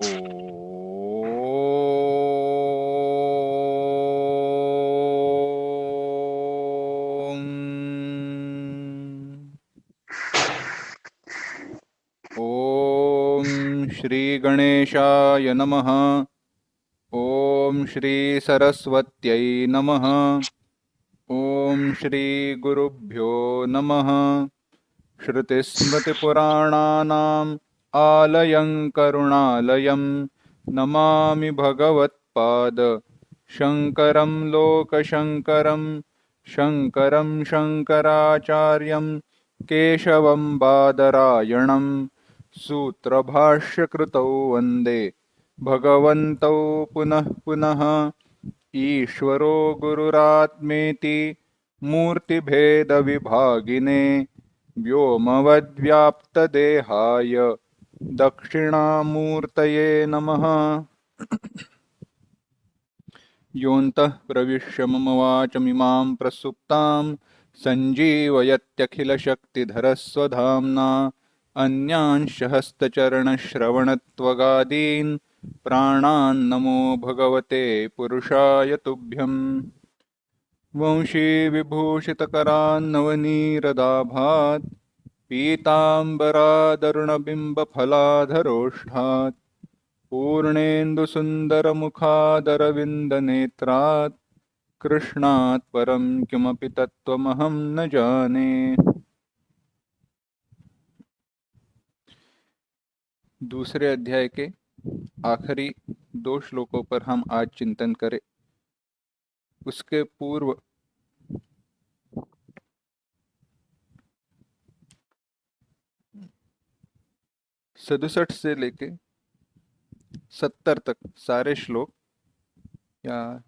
ओम श्री गणेशाय नमः। ओम श्री सरस्वत्यै नमः। ओम श्री गुरुभ्यो नमः। श्रुतिस्मृतिपुराणानाम् आलयं करुणालयं नमामि भगवत्पाद शङ्करं लोकशङ्करं शङ्करं शङ्कराचार्यं केशवं बादरायणं सूत्रभाष्यकृतौ वन्दे भगवन्तौ पुनः पुनः। ईश्वरो गुरुरात्मेति मूर्तिभेदविभागिने व्योमवद्व्याप्तदेहाय दक्षिणामूर्तये नमः। योऽन्तः प्रविश्य मम वाचमिमां प्रसुप्तां सञ्जीवयत्यखिलशक्तिधरस्वधाम्ना अन्यांश हस्तचरणश्रवणत्वगादीन् प्राणान्नमो भगवते पुरुषाय तुभ्यम्। वंशी विभूषितकरान्नवनीरदाभात् पीताम्बरादरुणबिम्बफलाधरोष्ठात् पूर्णेन्दुसुन्दरमुखादरविन्दनेत्रात् कृष्णात् परं किमपि तत्त्वमहं न जाने। दूसरे अध्याय के आखिरी 2 श्लोकों पर हम आज चिंतन करें। उसके पूर्व सदसठ से लेके 70 तक सारे श्लोक, या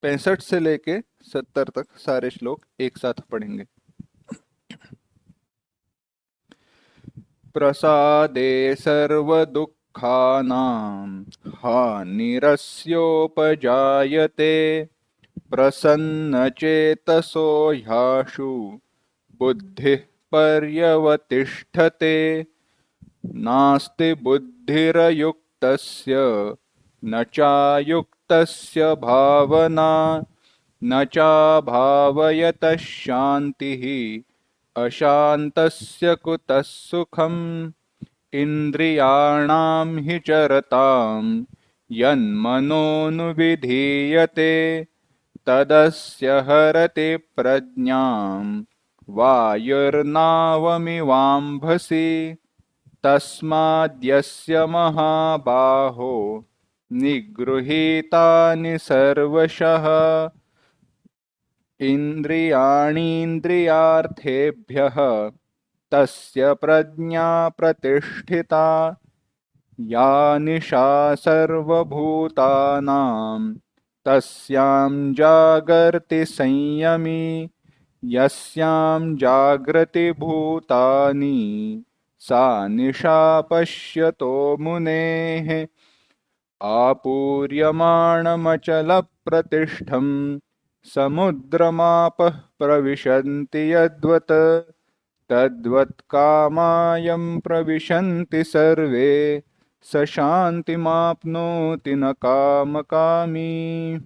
65 से लेके 70 तक सारे श्लोक एक साथ पढ़ेंगे। प्रसादे सर्वदुःखानां हानिरस्योपजायते प्रसन्नचेतसो ह्याशु बुद्धिः पर्यवतिष्ठते। नास्ति बुद्धिरयुक्तस्य न चायुक्तस्य भावना न चाभावयतः शान्तिः अशान्तस्य कुतः सुखम्। इन्द्रियाणां हि चरतां यन्मनोनुविधीयते तदस्य हरति प्रज्ञां वायुर्नावमिवाम्भसि। तस्माद्यस्य महाबाहो निगृहीतानि सर्वशः इन्द्रियाणीन्द्रियार्थेभ्यः तस्य प्रज्ञा प्रतिष्ठिता। या निशा सर्वभूतानां तस्यां जागर्ति संयमी। यस्यां जागृति भूतानि सा निशा पश्यतो मुनेः। आपूर्यमाणमचलप्रतिष्ठं समुद्रमापः प्रविशन्ति यद्वत् तद्वत् कामायं प्रविशन्ति सर्वे स शान्तिमाप्नोति न कामकामी।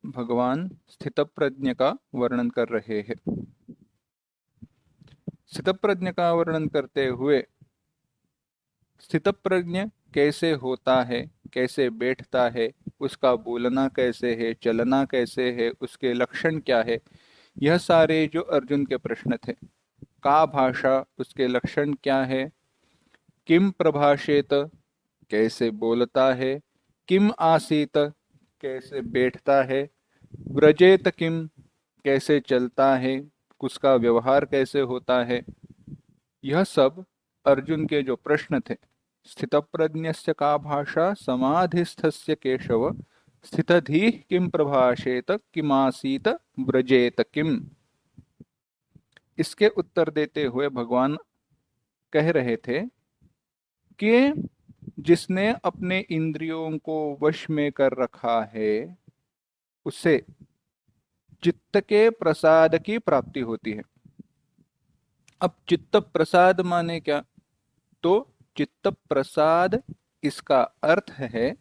भगवान स्थितप्रज्ञ का वर्णन कर रहे हैं। स्थितप्रज्ञ का वर्णन करते हुए स्थितप्रज्ञ कैसे होता है, कैसे बैठता है, उसका बोलना कैसे है, चलना कैसे है, उसके लक्षण क्या है, यह सारे जो अर्जुन के प्रश्न थे। का भाषा, उसके लक्षण क्या है, किम प्रभाषेत, कैसे बोलता है, किम आसीत, कैसे बैठता है, व्रजेत किम, कैसे चलता है, उसका व्यवहार कैसे होता है, यह सब अर्जुन के जो प्रश्न थे। स्थितप्रज्ञस्य का भाषा समाधिस्थस्य केशव स्थितधीः किम प्रभाषेत किमासीत व्रजेत किम, इसके उत्तर देते हुए भगवान कह रहे थे कि जिसने अपने इंद्रियों को वश में कर रखा है उसे चित्त के प्रसाद की प्राप्ति होती है। अब चित्त प्रसाद माने क्या? तो चित्त प्रसाद, इसका अर्थ है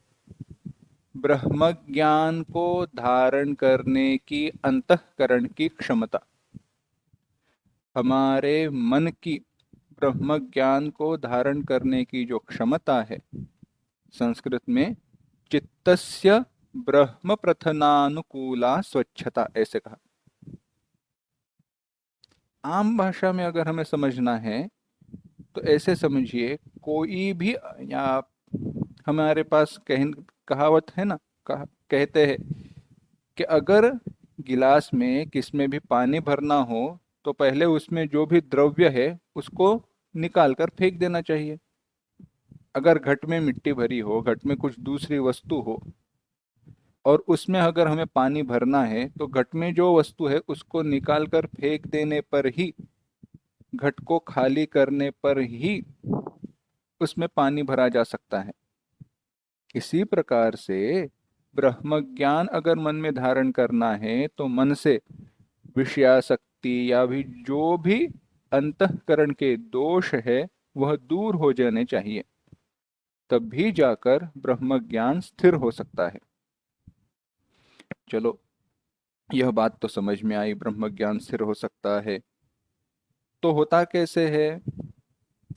ब्रह्म ज्ञान को धारण करने की अंतःकरण की क्षमता। हमारे मन की ब्रह्म ज्ञान को धारण करने की जो क्षमता है, संस्कृत में चित्तस्य ब्रह्म प्रथनानुकूला स्वच्छता ऐसे कहा। आम भाषा में अगर हमें समझना है तो ऐसे समझिए, कोई भी या हमारे पास कहावत है ना, कहते हैं कि अगर गिलास में किसमें भी पानी भरना हो तो पहले उसमें जो भी द्रव्य है उसको निकाल कर फेंक देना चाहिए। अगर घट में मिट्टी भरी हो, घट में कुछ दूसरी वस्तु हो और उसमें अगर हमें पानी भरना है तो घट में जो वस्तु है उसको निकाल कर फेंक देने पर ही, घट को खाली करने पर ही उसमें पानी भरा जा सकता है। इसी प्रकार से ब्रह्म ज्ञान अगर मन में धारण करना है तो मन से विषयासक्ति या भी जो भी अंतःकरण के दोष है वह दूर हो जाने चाहिए, तब भी जाकर ब्रह्म ज्ञान स्थिर हो सकता है। चलो, यह बात तो समझ में आई, ब्रह्म ज्ञान स्थिर हो सकता है। तो होता कैसे है?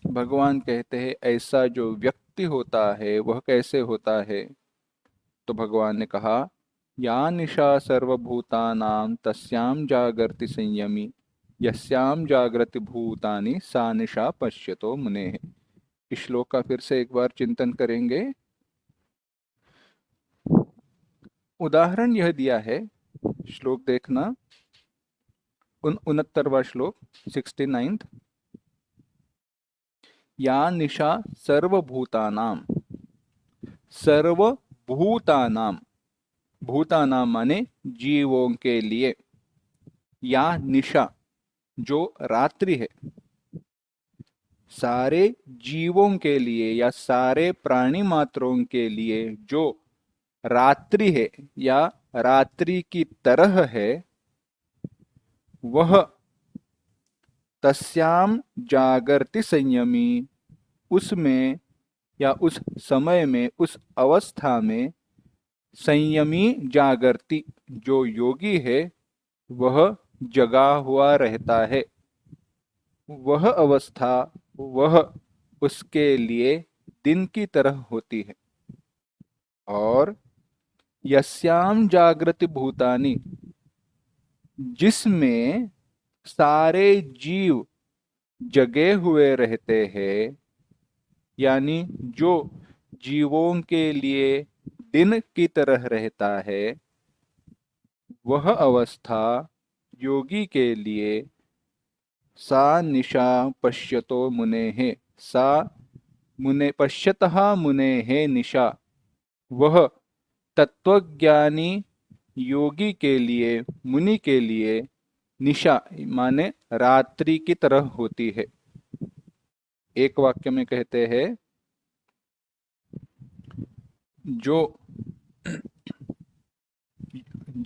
भगवान कहते हैं ऐसा जो व्यक्ति होता है वह कैसे होता है? तो भगवान ने कहा, या निशा सर्वभूतानां तस्याम जागर्ति संयमी, यस्याम जागृति भूतानि सा निशा पश्यतो मुनेः। इस श्लोक का फिर से एक बार चिंतन करेंगे। उदाहरण यह दिया है, श्लोक देखना, 69वां श्लोक, 69th। या निशा सर्वभूतानाम, सर्वभूतानाम, भूतानाम माने जीवों के लिए, या निशा जो रात्रि है, सारे जीवों के लिए या सारे प्राणी मात्रों के लिए जो रात्रि है या रात्रि की तरह है, वह तस्याम जागर्ति संयमी, उसमें या उस समय में, उस अवस्था में संयमी जागृति, जो योगी है वह जगा हुआ रहता है। वह अवस्था, वह उसके लिए दिन की तरह होती है। और यस्याम जागृति भूतानि, जिसमें सारे जीव जगे हुए रहते हैं, यानी जो जीवों के लिए दिन की तरह रहता है, वह अवस्था योगी के लिए सा निशा पश्यतो मुनेः, सा मुने पश्यतः मुनेः निशा, वह तत्वज्ञानी योगी के लिए, मुनि के लिए निशा माने रात्रि की तरह होती है। एक वाक्य में कहते हैं, जो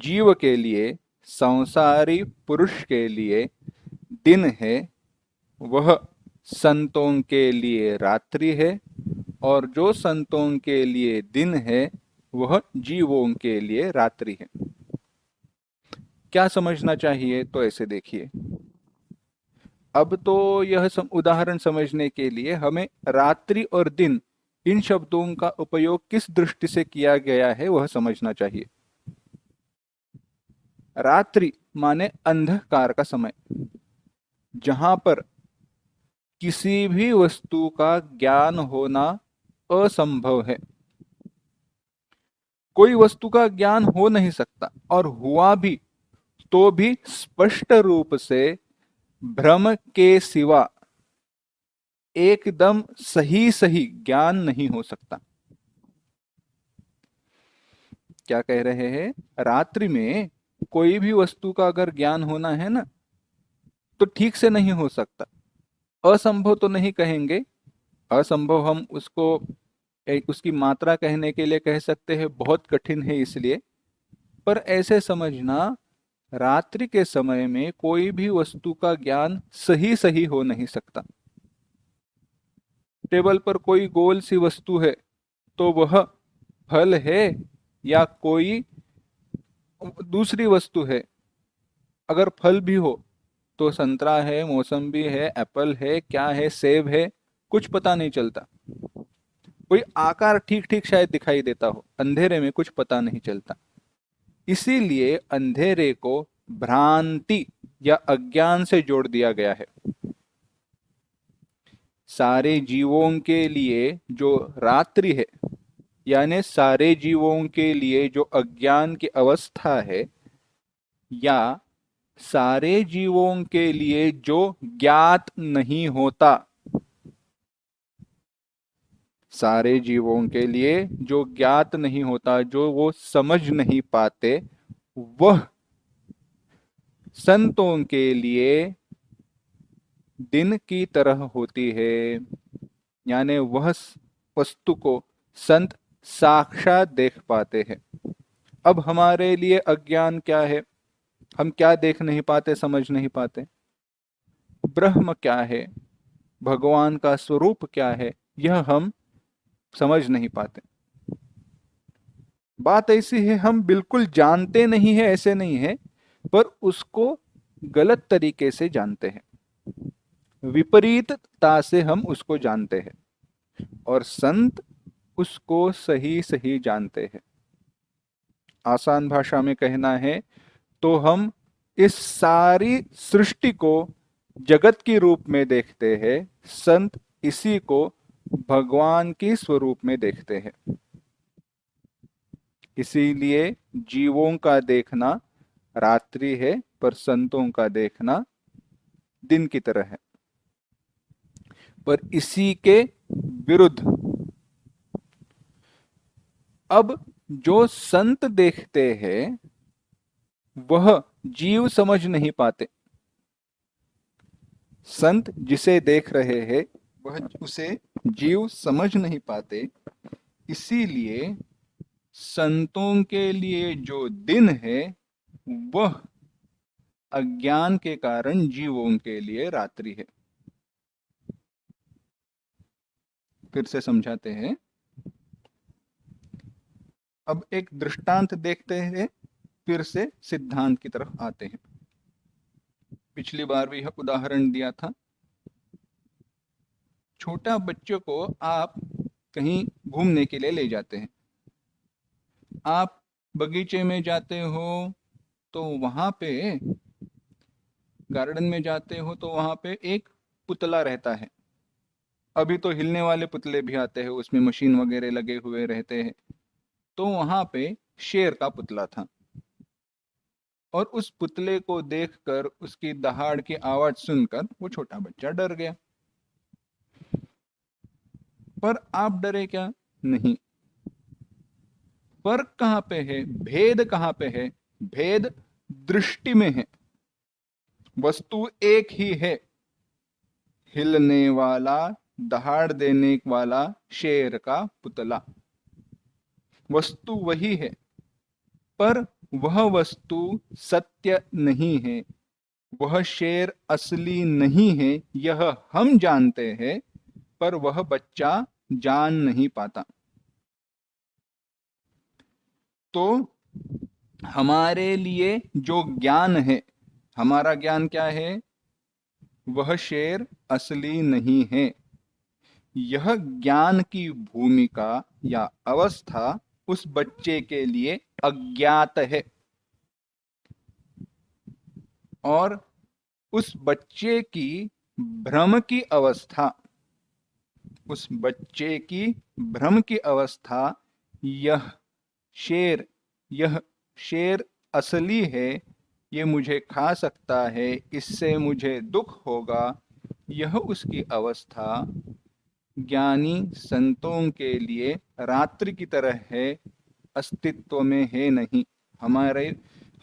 जीव के लिए, संसारी पुरुष के लिए दिन है, वह संतों के लिए रात्रि है, और जो संतों के लिए दिन है वह जीवों के लिए रात्रि है। क्या समझना चाहिए? तो ऐसे देखिए, अब तो यह उदाहरण समझने के लिए हमें रात्रि और दिन, इन शब्दों का उपयोग किस दृष्टि से किया गया है वह समझना चाहिए। रात्रि माने अंधकार का समय, जहां पर किसी भी वस्तु का ज्ञान होना असंभव है। कोई वस्तु का ज्ञान हो नहीं सकता, और हुआ भी तो भी स्पष्ट रूप से भ्रम के सिवा एकदम सही सही ज्ञान नहीं हो सकता। क्या कह रहे हैं? रात्रि में कोई भी वस्तु का अगर ज्ञान होना है ना, तो ठीक से नहीं हो सकता। असंभव तो नहीं कहेंगे, असंभव हम उसको उसकी मात्रा कहने के लिए कह सकते हैं बहुत कठिन है इसलिए, पर ऐसे समझना, रात्रि के समय में कोई भी वस्तु का ज्ञान सही सही हो नहीं सकता। टेबल पर कोई गोल सी वस्तु है तो वह फल है या कोई दूसरी वस्तु है। अगर फल भी हो तो संतरा है, मौसम्बी है, एप्पल है, क्या है, सेब है, कुछ पता नहीं चलता। कोई आकार ठीक ठीक शायद दिखाई देता हो, अंधेरे में कुछ पता नहीं चलता। इसीलिए अंधेरे को भ्रांति या अज्ञान से जोड़ दिया गया है। सारे जीवों के लिए जो रात्रि है, यानी सारे जीवों के लिए जो अज्ञान की अवस्था है, या सारे जीवों के लिए जो ज्ञात नहीं होता, सारे जीवों के लिए जो ज्ञात नहीं होता, जो वो समझ नहीं पाते, वह संतों के लिए दिन की तरह होती है। यानी वह वस्तु को संत साक्षात देख पाते हैं। अब हमारे लिए अज्ञान क्या है? हम क्या देख नहीं पाते, समझ नहीं पाते? ब्रह्म क्या है, भगवान का स्वरूप क्या है, यह हम समझ नहीं पाते। बात ऐसी है, हम बिल्कुल जानते नहीं है ऐसे नहीं है, पर उसको गलत तरीके से जानते हैं, विपरीतता से हम उसको जानते हैं, और संत उसको सही सही जानते हैं। आसान भाषा में कहना है तो हम इस सारी सृष्टि को जगत के रूप में देखते हैं, संत इसी को भगवान के स्वरूप में देखते हैं। इसीलिए जीवों का देखना रात्रि है, पर संतों का देखना दिन की तरह है। पर इसी के विरुद्ध अब जो संत देखते हैं वह जीव समझ नहीं पाते। संत जिसे देख रहे हैं वह उसे जीव समझ नहीं पाते। इसीलिए संतों के लिए जो दिन है वह अज्ञान के कारण जीवों के लिए रात्रि है। फिर से समझाते हैं। अब एक दृष्टांत देखते हैं, फिर से सिद्धांत की तरफ आते हैं। पिछली बार भी यह उदाहरण दिया था। छोटा बच्चों को आप कहीं घूमने के लिए ले जाते हैं। आप बगीचे में जाते हो तो वहां पे, गार्डन में जाते हो तो वहां पे एक पुतला रहता है। अभी तो हिलने वाले पुतले भी आते हैं, उसमें मशीन वगैरह लगे हुए रहते हैं। तो वहां पे शेर का पुतला था, और उस पुतले को देखकर, उसकी दहाड़ की आवाज सुनकर वो छोटा बच्चा डर गया। पर आप डरे क्या? नहीं। फर्क कहां पे है, भेद कहां पे है? भेद दृष्टि में है। वस्तु एक ही है, हिलने वाला, दहाड़ देने वाला शेर का पुतला, वस्तु वही है, पर वह वस्तु सत्य नहीं है, वह शेर असली नहीं है, यह हम जानते हैं, पर वह बच्चा जान नहीं पाता। तो हमारे लिए जो ज्ञान है, हमारा ज्ञान क्या है? वह शेर असली नहीं है। यह ज्ञान की भूमिका या अवस्था उस बच्चे के लिए अज्ञात है, और उस बच्चे की भ्रम की अवस्था, उस बच्चे की भ्रम की अवस्था, यह शेर यह शेर असली है, ये मुझे खा सकता है, इससे मुझे दुख होगा, यह उसकी अवस्था ज्ञानी संतों के लिए रात्रि की तरह है, अस्तित्व में है नहीं। हमारे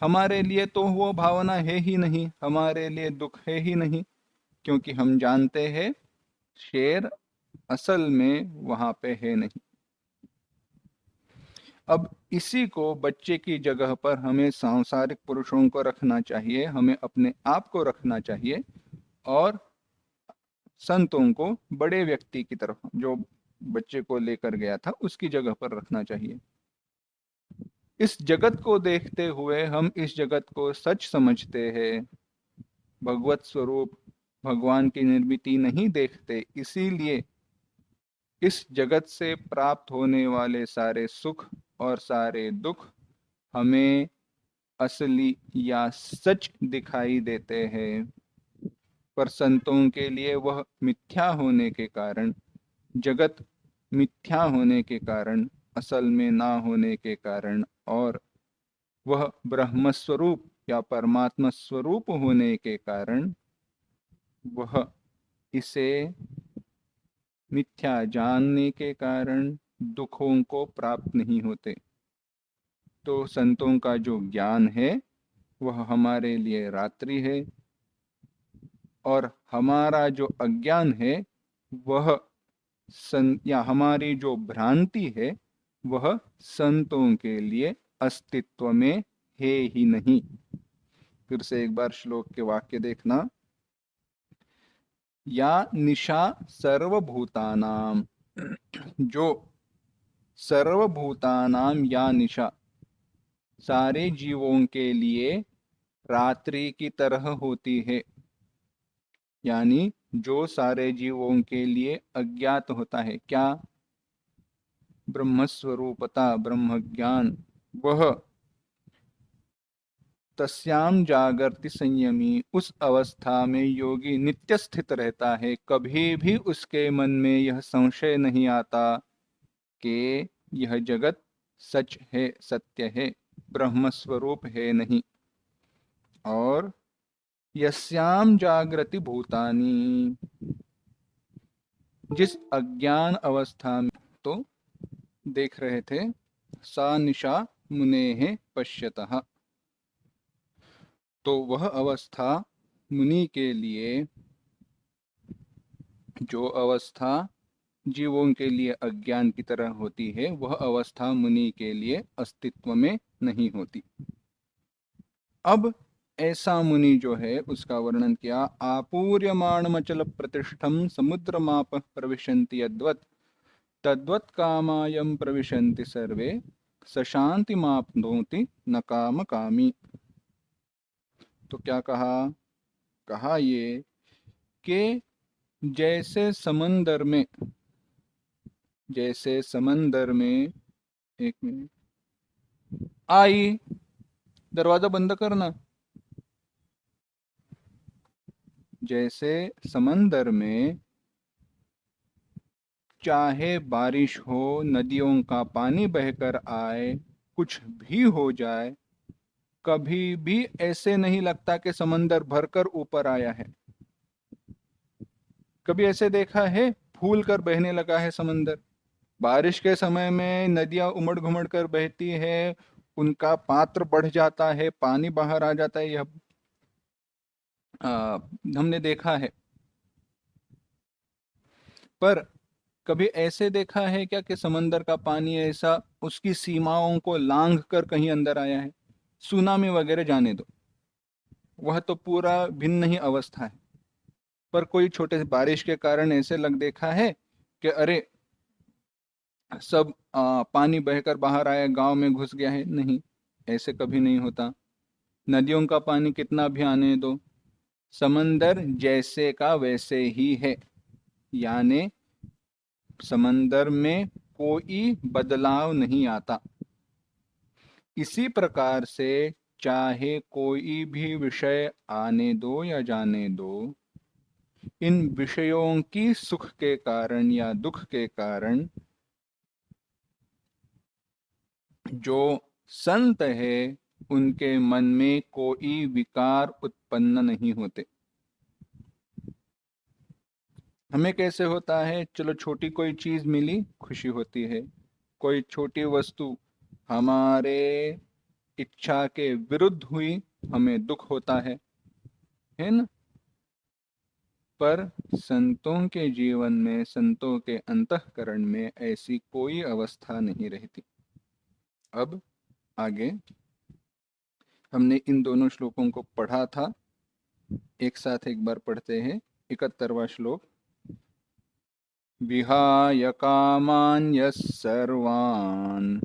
हमारे लिए तो वो भावना है ही नहीं, हमारे लिए दुख है ही नहीं, क्योंकि हम जानते हैं शेर असल में वहां पे है नहीं। अब इसी को बच्चे की जगह पर हमें सांसारिक पुरुषों को रखना चाहिए, हमें अपने आप को रखना चाहिए, और संतों को बड़े व्यक्ति की तरफ, जो बच्चे को लेकर गया था उसकी जगह पर रखना चाहिए। इस जगत को देखते हुए हम इस जगत को सच समझते हैं, भगवत स्वरूप भगवान की निर्मिति नहीं देखते, इसीलिए इस जगत से प्राप्त होने वाले सारे सुख और सारे दुख हमें असली या सच दिखाई देते हैं, पर संतों के लिए वह मिथ्या होने के कारण, जगत मिथ्या होने के कारण, असल में ना होने के कारण, और वह ब्रह्म स्वरूप या परमात्मा स्वरूप होने के कारण वह इसे मिथ्या जानने के कारण दुखों को प्राप्त नहीं होते। तो संतों का जो ज्ञान है वह हमारे लिए रात्रि है, और हमारा जो अज्ञान है वह या हमारी जो भ्रांति है वह संतों के लिए अस्तित्व में है ही नहीं। फिर से एक बार श्लोक के वाक्य देखना। या निशा सर्वभूतानाम, जो सर्वभूतानाम या निशा सारे जीवों के लिए रात्रि की तरह होती है, यानी जो सारे जीवों के लिए अज्ञात होता है, क्या? ब्रह्मस्वरूपता, ब्रह्म ज्ञान, वह तस्याम जागृति संयमी, उस अवस्था में योगी नित्य स्थित रहता है, कभी भी उसके मन में यह संशय नहीं आता कि यह जगत सच है, सत्य है, ब्रह्म स्वरूप है नहीं। और यस्याम जागृति भूतानी, जिस अज्ञान अवस्था में तो देख रहे थे, सा निशा मुनेः पश्यतः, तो वह अवस्था मुनि के लिए, जो अवस्था जीवों के लिए अज्ञान की तरह होती है, वह अवस्था मुनि के लिए अस्तित्व में नहीं होती। अब ऐसा मुनि जो है उसका वर्णन किया। आपूर्यमाणमचल प्रतिष्ठम समुद्रमाप प्रविशन्ति यद्वत् तद्वत् कामायम प्रविशन्ति सर्वे सशांतिमाप्नोति न काम कामी। तो क्या कहा? कहा ये कि जैसे समंदर में, जैसे समंदर में, एक मिनट, आई दरवाजा बंद करना। जैसे समंदर में चाहे बारिश हो, नदियों का पानी बहकर आए, कुछ भी हो जाए, कभी भी ऐसे नहीं लगता कि समंदर भरकर ऊपर आया है। कभी ऐसे देखा है फूल कर बहने लगा है समंदर? बारिश के समय में नदियां उमड़ घुमड़ कर बहती है, उनका पात्र बढ़ जाता है, पानी बाहर आ जाता है, यह हमने देखा है। पर कभी ऐसे देखा है क्या कि समंदर का पानी ऐसा उसकी सीमाओं को लांघ कर कहीं अंदर आया है? सुनामी वगैरह जाने दो, वह तो पूरा भिन्न ही अवस्था है। पर कोई छोटे से बारिश के कारण ऐसे लग देखा है कि अरे सब पानी बहकर बाहर आया, गांव में घुस गया है? नहीं, ऐसे कभी नहीं होता। नदियों का पानी कितना भी आने दो, समंदर जैसे का वैसे ही है, यानी समंदर में कोई बदलाव नहीं आता। इसी प्रकार से चाहे कोई भी विषय आने दो या जाने दो, इन विषयों की सुख के कारण या दुख के कारण जो संत है उनके मन में कोई विकार उत्पन्न नहीं होते। हमें कैसे होता है? चलो छोटी कोई चीज मिली, खुशी होती है। कोई छोटी वस्तु हमारे इच्छा के विरुद्ध हुई, हमें दुख होता है ना? पर संतों के जीवन में, संतों के अंतःकरण में ऐसी कोई अवस्था नहीं रहती। अब आगे हमने इन दोनों श्लोकों को पढ़ा था, एक साथ एक बार पढ़ते हैं। 71वां श्लोक। विहाय कामान् यः सर्वान्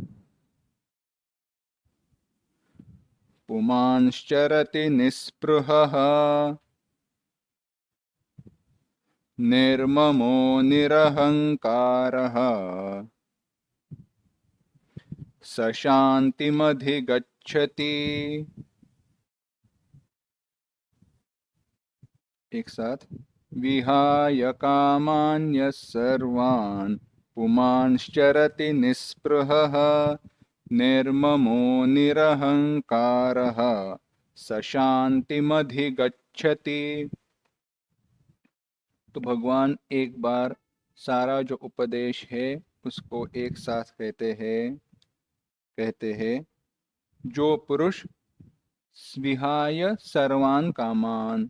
पुमांश्चरति निःस्पृहः निर्ममो निरहङ्कारः स शान्तिमधिगच्छति। एक साथ। विहाय कामान् यः सर्वान् पुमांश्चरति निःस्पृहः निर्ममो निरहङ्कारः स शान्तिमधिगच्छति। तो भगवान एक बार सारा जो उपदेश है उसको एक साथ कहते हैं जो पुरुष विहाय सर्वान कामान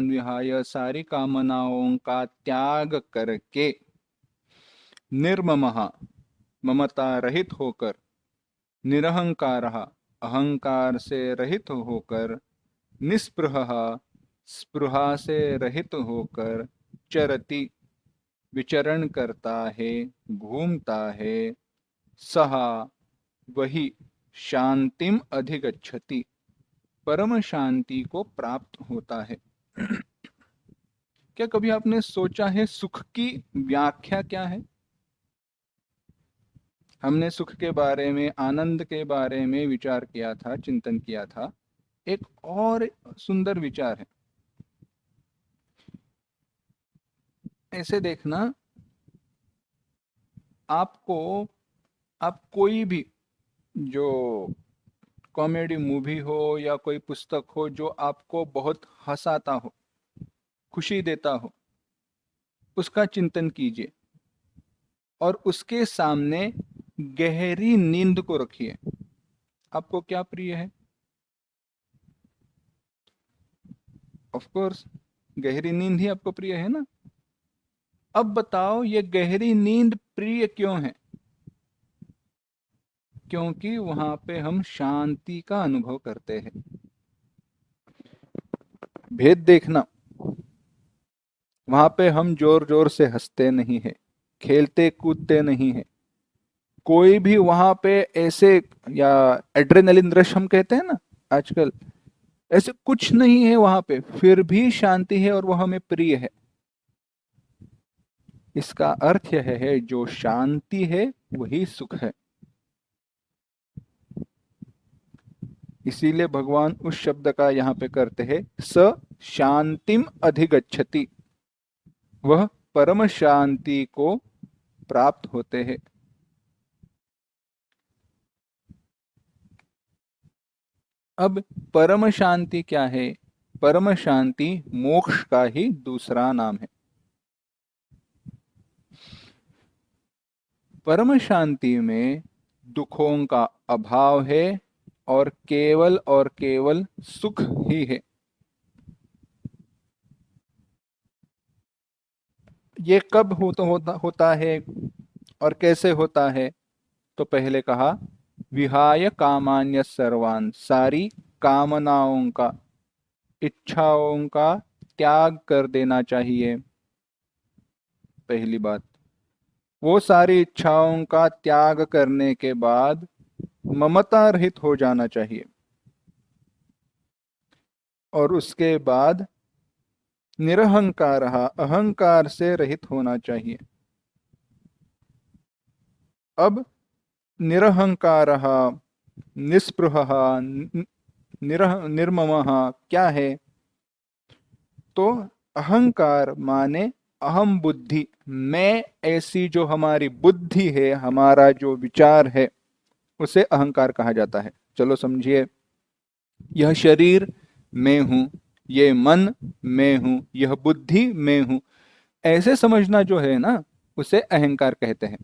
विहाय सारी कामनाओं का त्याग करके निर्ममः ममता रहित होकर निरहंकारः अहंकार से रहित होकर निस्पृहः स्पृहा से रहित होकर चरति विचरण करता है घूमता है सह वही शांतिम अधिगच्छति परम शांति को प्राप्त होता है। क्या कभी आपने सोचा है सुख की व्याख्या क्या है? हमने सुख के बारे में आनंद के बारे में विचार किया था, चिंतन किया था। एक और सुंदर विचार है, ऐसे देखना, आप कोई भी जो कॉमेडी मूवी हो या कोई पुस्तक हो जो आपको बहुत हंसाता हो, खुशी देता हो, उसका चिंतन कीजिए और उसके सामने गहरी नींद को रखिए। आपको क्या प्रिय है? ऑफ कोर्स गहरी नींद ही आपको प्रिय है ना। अब बताओ ये गहरी नींद प्रिय क्यों है? क्योंकि वहां पे हम शांति का अनुभव करते हैं। भेद देखना, वहां पे हम जोर जोर से हंसते नहीं है, खेलते कूदते नहीं है, कोई भी वहां पे ऐसे, या एड्रेनलिन रश हम कहते हैं ना आजकल, ऐसे कुछ नहीं है वहां पे, फिर भी शांति है और वह हमें प्रिय है। इसका अर्थ यह है जो शांति है वही सुख है। इसीलिए भगवान उस शब्द का यहाँ पे करते हैं स शांतिम अधिगच्छति, वह परम शांति को प्राप्त होते हैं। अब परम शांति क्या है? परम शांति मोक्ष का ही दूसरा नाम है। परम शांति में दुखों का अभाव है और केवल सुख ही है। ये कब होता है और कैसे होता है? तो पहले कहा विहाय कामान्य सर्वान, सारी कामनाओं का, इच्छाओं का त्याग कर देना चाहिए। पहली बात, वो सारी इच्छाओं का त्याग करने के बाद ममता रहित हो जाना चाहिए और उसके बाद निरहंकार, अहंकार से रहित होना चाहिए। अब निरहंकार निस्पृह निर्मम क्या है? तो अहंकार माने अहम बुद्धि, मैं, ऐसी जो हमारी बुद्धि है, हमारा जो विचार है, उसे अहंकार कहा जाता है। चलो समझिए, यह शरीर मैं हूं, ये मन मैं हूं, यह बुद्धि मैं हूं, ऐसे समझना जो है ना, उसे अहंकार कहते हैं।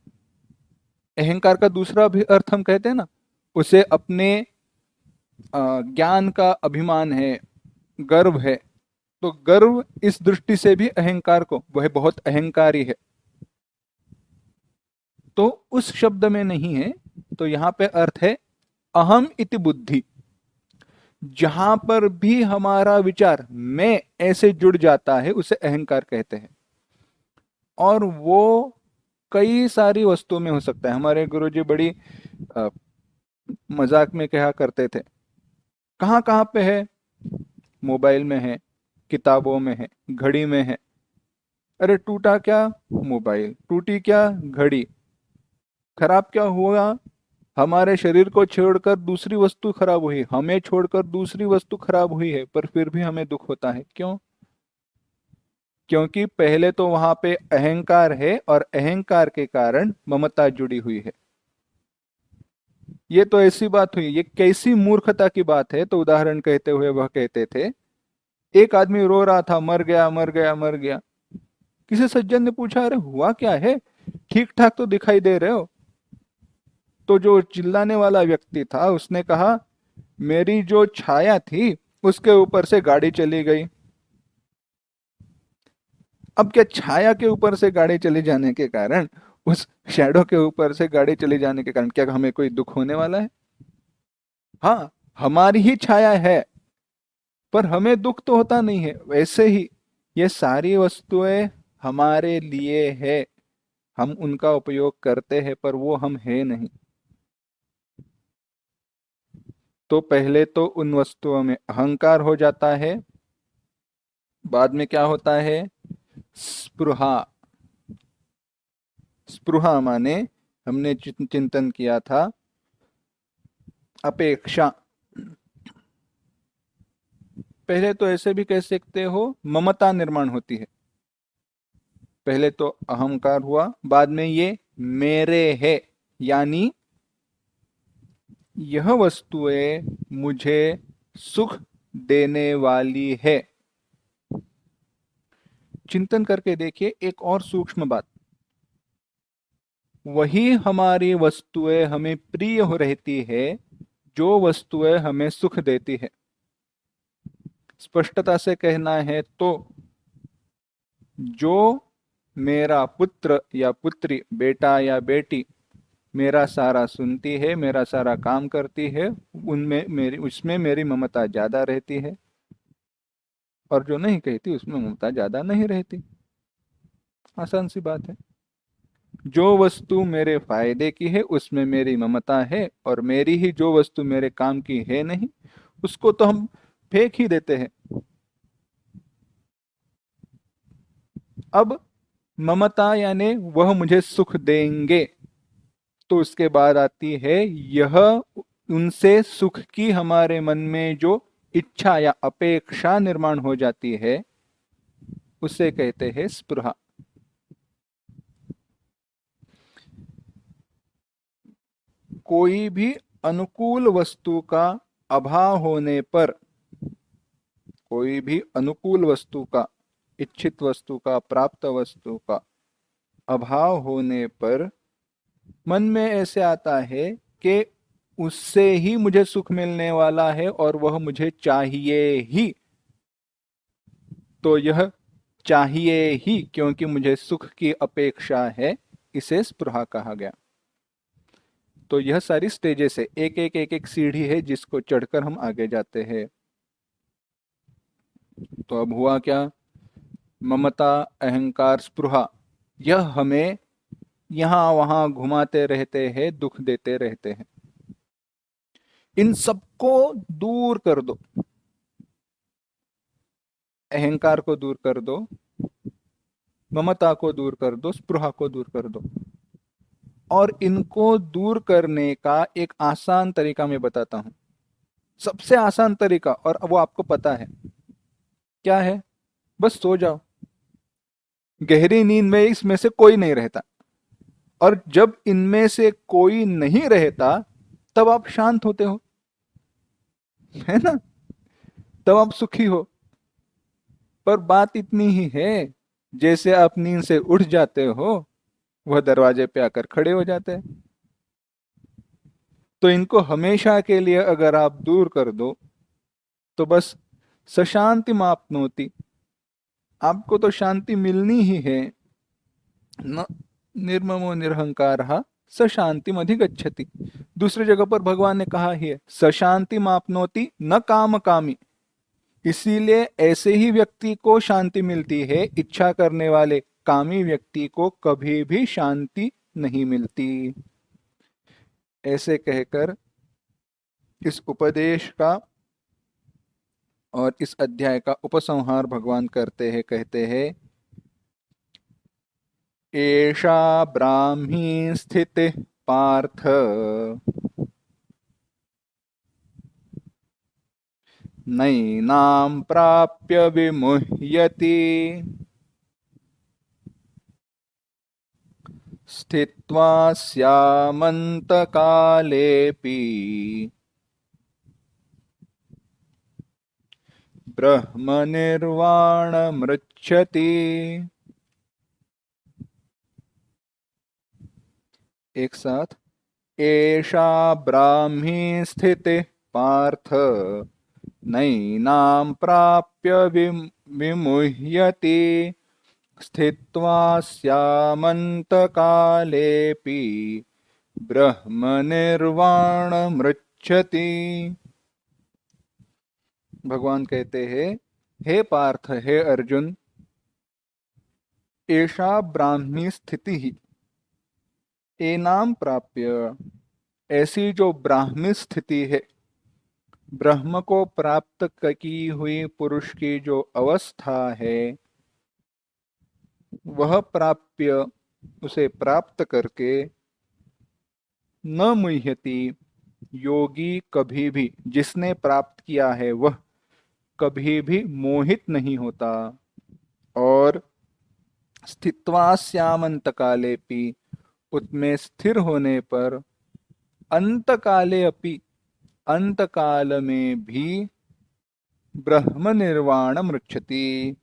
अहंकार का दूसरा भी अर्थ हम कहते हैं ना, उसे अपने ज्ञान का अभिमान है, गर्व है। तो गर्व इस दृष्टि से भी अहंकार को, वह बहुत अहंकारी है, तो उस शब्द में नहीं है। तो यहां पे अर्थ है अहम इति बुद्धि। जहां पर भी हमारा विचार मैं ऐसे जुड़ जाता है उसे अहंकार कहते हैं। और वो कई सारी वस्तुओं में हो सकता है। हमारे गुरुजी बड़ी अ, मजाक में कहा करते थे, कहाँ कहाँ पे है? मोबाइल में है, किताबों में है, घड़ी में है। अरे टूटा क्या? मोबाइल। टूटी क्या? घड़ी। खराब क्या हुआ? हमारे शरीर को छोड़कर दूसरी वस्तु खराब हुई, हमें छोड़कर दूसरी वस्तु खराब हुई है, पर फिर भी हमें दुख होता है। क्यों? क्योंकि पहले तो वहां पे अहंकार है और अहंकार के कारण ममता जुड़ी हुई है। ये तो ऐसी बात हुई, ये कैसी मूर्खता की बात है। तो उदाहरण कहते हुए वह कहते थे, एक आदमी रो रहा था, मर गया मर गया मर गया। किसी सज्जन ने पूछा, अरे हुआ क्या है? ठीक ठाक तो दिखाई दे रहे हो। तो जो चिल्लाने वाला व्यक्ति था उसने कहा, मेरी जो छाया थी उसके ऊपर से गाड़ी चली गई। अब क्या छाया के ऊपर से गाड़ी चली जाने के कारण, उस शैडो के ऊपर से गाड़ी चली जाने के कारण क्या हमें कोई दुख होने वाला है? हाँ, हमारी ही छाया है, पर हमें दुख तो होता नहीं है। वैसे ही ये सारी वस्तुएं हमारे लिए है, हम उनका उपयोग करते हैं, पर वो हम है नहीं। तो पहले तो उन वस्तुओं में अहंकार हो जाता है, बाद में क्या होता है? स्पृहा। स्पृहा माने, हमने चिंतन किया था, अपेक्षा। पहले तो ऐसे भी कह सकते हो, ममता निर्माण होती है। पहले तो अहंकार हुआ, बाद में ये मेरे है, यानी यह वस्तुएं मुझे सुख देने वाली है। चिंतन करके देखिए एक और सूक्ष्म बात, वही हमारी वस्तुएं हमें प्रिय हो रहती है जो वस्तुएं हमें सुख देती है। स्पष्टता से कहना है तो, जो मेरा पुत्र या पुत्री, बेटा या बेटी मेरा सारा सुनती है, मेरा सारा काम करती है, उनमें मेरी, उसमें मेरी ममता ज्यादा रहती है। और जो नहीं कहती उसमें ममता ज्यादा नहीं रहती। आसान सी बात है। जो वस्तु मेरे फायदे की है उसमें मेरी ममता है, और मेरी ही जो वस्तु मेरे काम की है नहीं, उसको तो हम फेंक ही देते हैं। अब ममता यानी वह मुझे सुख देंगे, तो उसके बाद आती है यह, उनसे सुख की हमारे मन में जो इच्छा या अपेक्षा निर्माण हो जाती है, उसे कहते हैं स्पृहा। कोई भी अनुकूल वस्तु का अभाव होने पर, कोई भी अनुकूल वस्तु का, इच्छित वस्तु का, प्राप्त वस्तु का अभाव होने पर मन में ऐसे आता है कि उससे ही मुझे सुख मिलने वाला है और वह मुझे चाहिए ही। तो यह चाहिए ही क्योंकि मुझे सुख की अपेक्षा है, इसे स्पृहा कहा गया। तो यह सारी स्टेजेस है, एक एक एक एक सीढ़ी है जिसको चढ़कर हम आगे जाते हैं। तो अब हुआ क्या? ममता, अहंकार, स्पृहा, यह हमें यहां वहां घुमाते रहते हैं, दुख देते रहते हैं। इन सबको दूर कर दो। अहंकार को दूर कर दो, ममता को दूर कर दो, स्पृहा को दूर कर दो। और इनको दूर करने का एक आसान तरीका मैं बताता हूं, सबसे आसान तरीका, और वो आपको पता है क्या है। बस सो जाओ। गहरी नींद में इसमें से कोई नहीं रहता, और जब इनमें से कोई नहीं रहता तब आप शांत होते हो, है ना? तब आप सुखी हो। पर बात इतनी ही है, जैसे आप नींद से उठ जाते हो, वह दरवाजे पे आकर खड़े हो जाते हैं। तो इनको हमेशा के लिए अगर आप दूर कर दो, तो बस सशांति मापनोति, आपको तो शांति मिलनी ही है। न निर्ममो निरहंकार स शांतिम अधिगच्छति। दूसरी जगह पर भगवान ने कहा ही है, स शांति मापनोति न काम कामी। इसीलिए ऐसे ही व्यक्ति को शांति मिलती है, इच्छा करने वाले कामी व्यक्ति को कभी भी शांति नहीं मिलती। ऐसे कहकर इस उपदेश का और इस अध्याय का उपसंहार भगवान करते हैं, कहते हैं एषा ब्राह्मी स्थितिः पार्थ नैनां प्राप्य विमुह्यति स्थित्वा स्यामन्तकालेऽपि ब्रह्मनिर्वाणमृच्छति। एक साथ, एषा ब्राह्मी स्थितिः पार्थ नैनां प्राप्य विमुह्यति स्थित्वा स्यामन्तकालेऽपि ब्रह्मनिर्वाणमृच्छति। भगवान कहते हैं, हे पार्थ, हे अर्जुन, एषा ब्राह्मी स्थिति ही एनाम प्राप्य, ऐसी जो ब्राह्मी स्थिति है, ब्रह्म को प्राप्त की हुई पुरुष की जो अवस्था है, वह प्राप्य, उसे प्राप्त करके न मुह्यति, योगी कभी भी, जिसने प्राप्त किया है वह कभी भी मोहित नहीं होता। और स्थित्वा स्यामन्तकालेऽपि, उसमें स्थिर होने पर, अंतकाले अपि, अंतकाल में भी, ब्रह्म निर्वाण मृच्छति,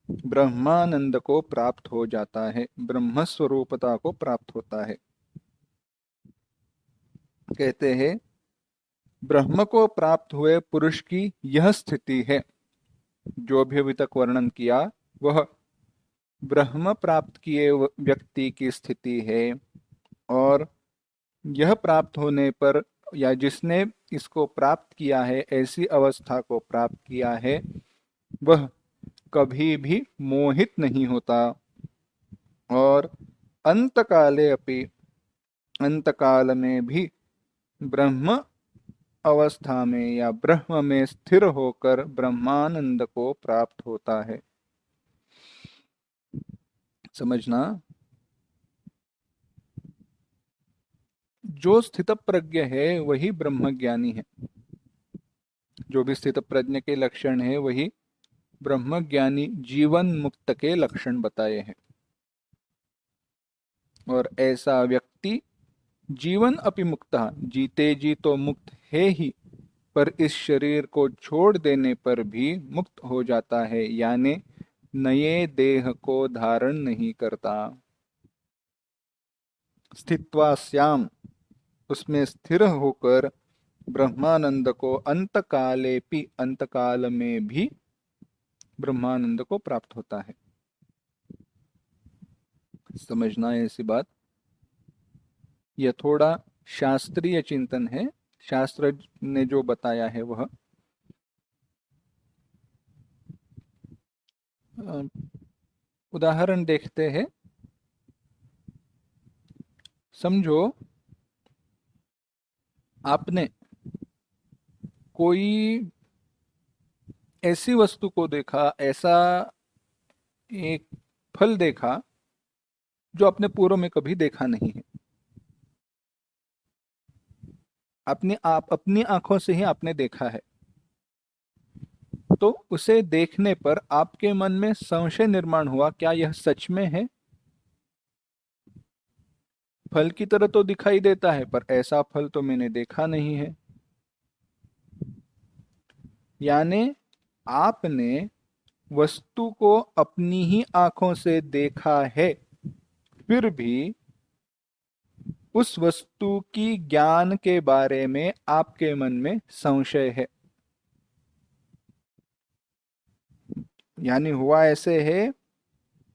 ब्रह्मानंद को प्राप्त हो जाता है, ब्रह्म स्वरूपता को प्राप्त होता है। कहते हैं ब्रह्म को प्राप्त हुए पुरुष की यह स्थिति है, जो भी अभी तक वर्णन किया वह ब्रह्म प्राप्त किए व्यक्ति की स्थिति है। और यह प्राप्त होने पर, या जिसने इसको प्राप्त किया है, ऐसी अवस्था को प्राप्त किया है, वह कभी भी मोहित नहीं होता। और अंतकाले अपि, अंतकाल में भी ब्रह्म अवस्था में या ब्रह्म में स्थिर होकर ब्रह्मानंद को प्राप्त होता है। समझना, जो स्थित प्रज्ञ है वही ब्रह्मज्ञानी है। जो भी स्थित प्रज्ञ के लक्षण है वही ब्रह्मज्ञानी जीवन मुक्त के लक्षण बताए हैं। और ऐसा व्यक्ति जीवन अपि मुक्तः, जीते जी तो मुक्त है ही, पर इस शरीर को छोड़ देने पर भी मुक्त हो जाता है, यानी नए देह को धारण नहीं करता। स्थित्वा स्याम, उसमें स्थिर होकर ब्रह्मानंद को अंतकालेपि, अंतकाल में भी ब्रह्मानंद को प्राप्त होता है। समझना है ऐसी बात। यह थोड़ा शास्त्रीय चिंतन है, शास्त्र ने जो बताया है वह। उदाहरण देखते हैं। समझो आपने कोई ऐसी वस्तु को देखा, ऐसा एक फल देखा जो आपने पूर्व में कभी देखा नहीं है। अपनी आंखों से ही आपने देखा है, तो उसे देखने पर आपके मन में संशय निर्माण हुआ, क्या यह सच में है? फल की तरह तो दिखाई देता है, पर ऐसा फल तो मैंने देखा नहीं है। यानी आपने वस्तु को अपनी ही आंखों से देखा है, फिर भी उस वस्तु की ज्ञान के बारे में आपके मन में संशय है। यानी हुआ ऐसे है,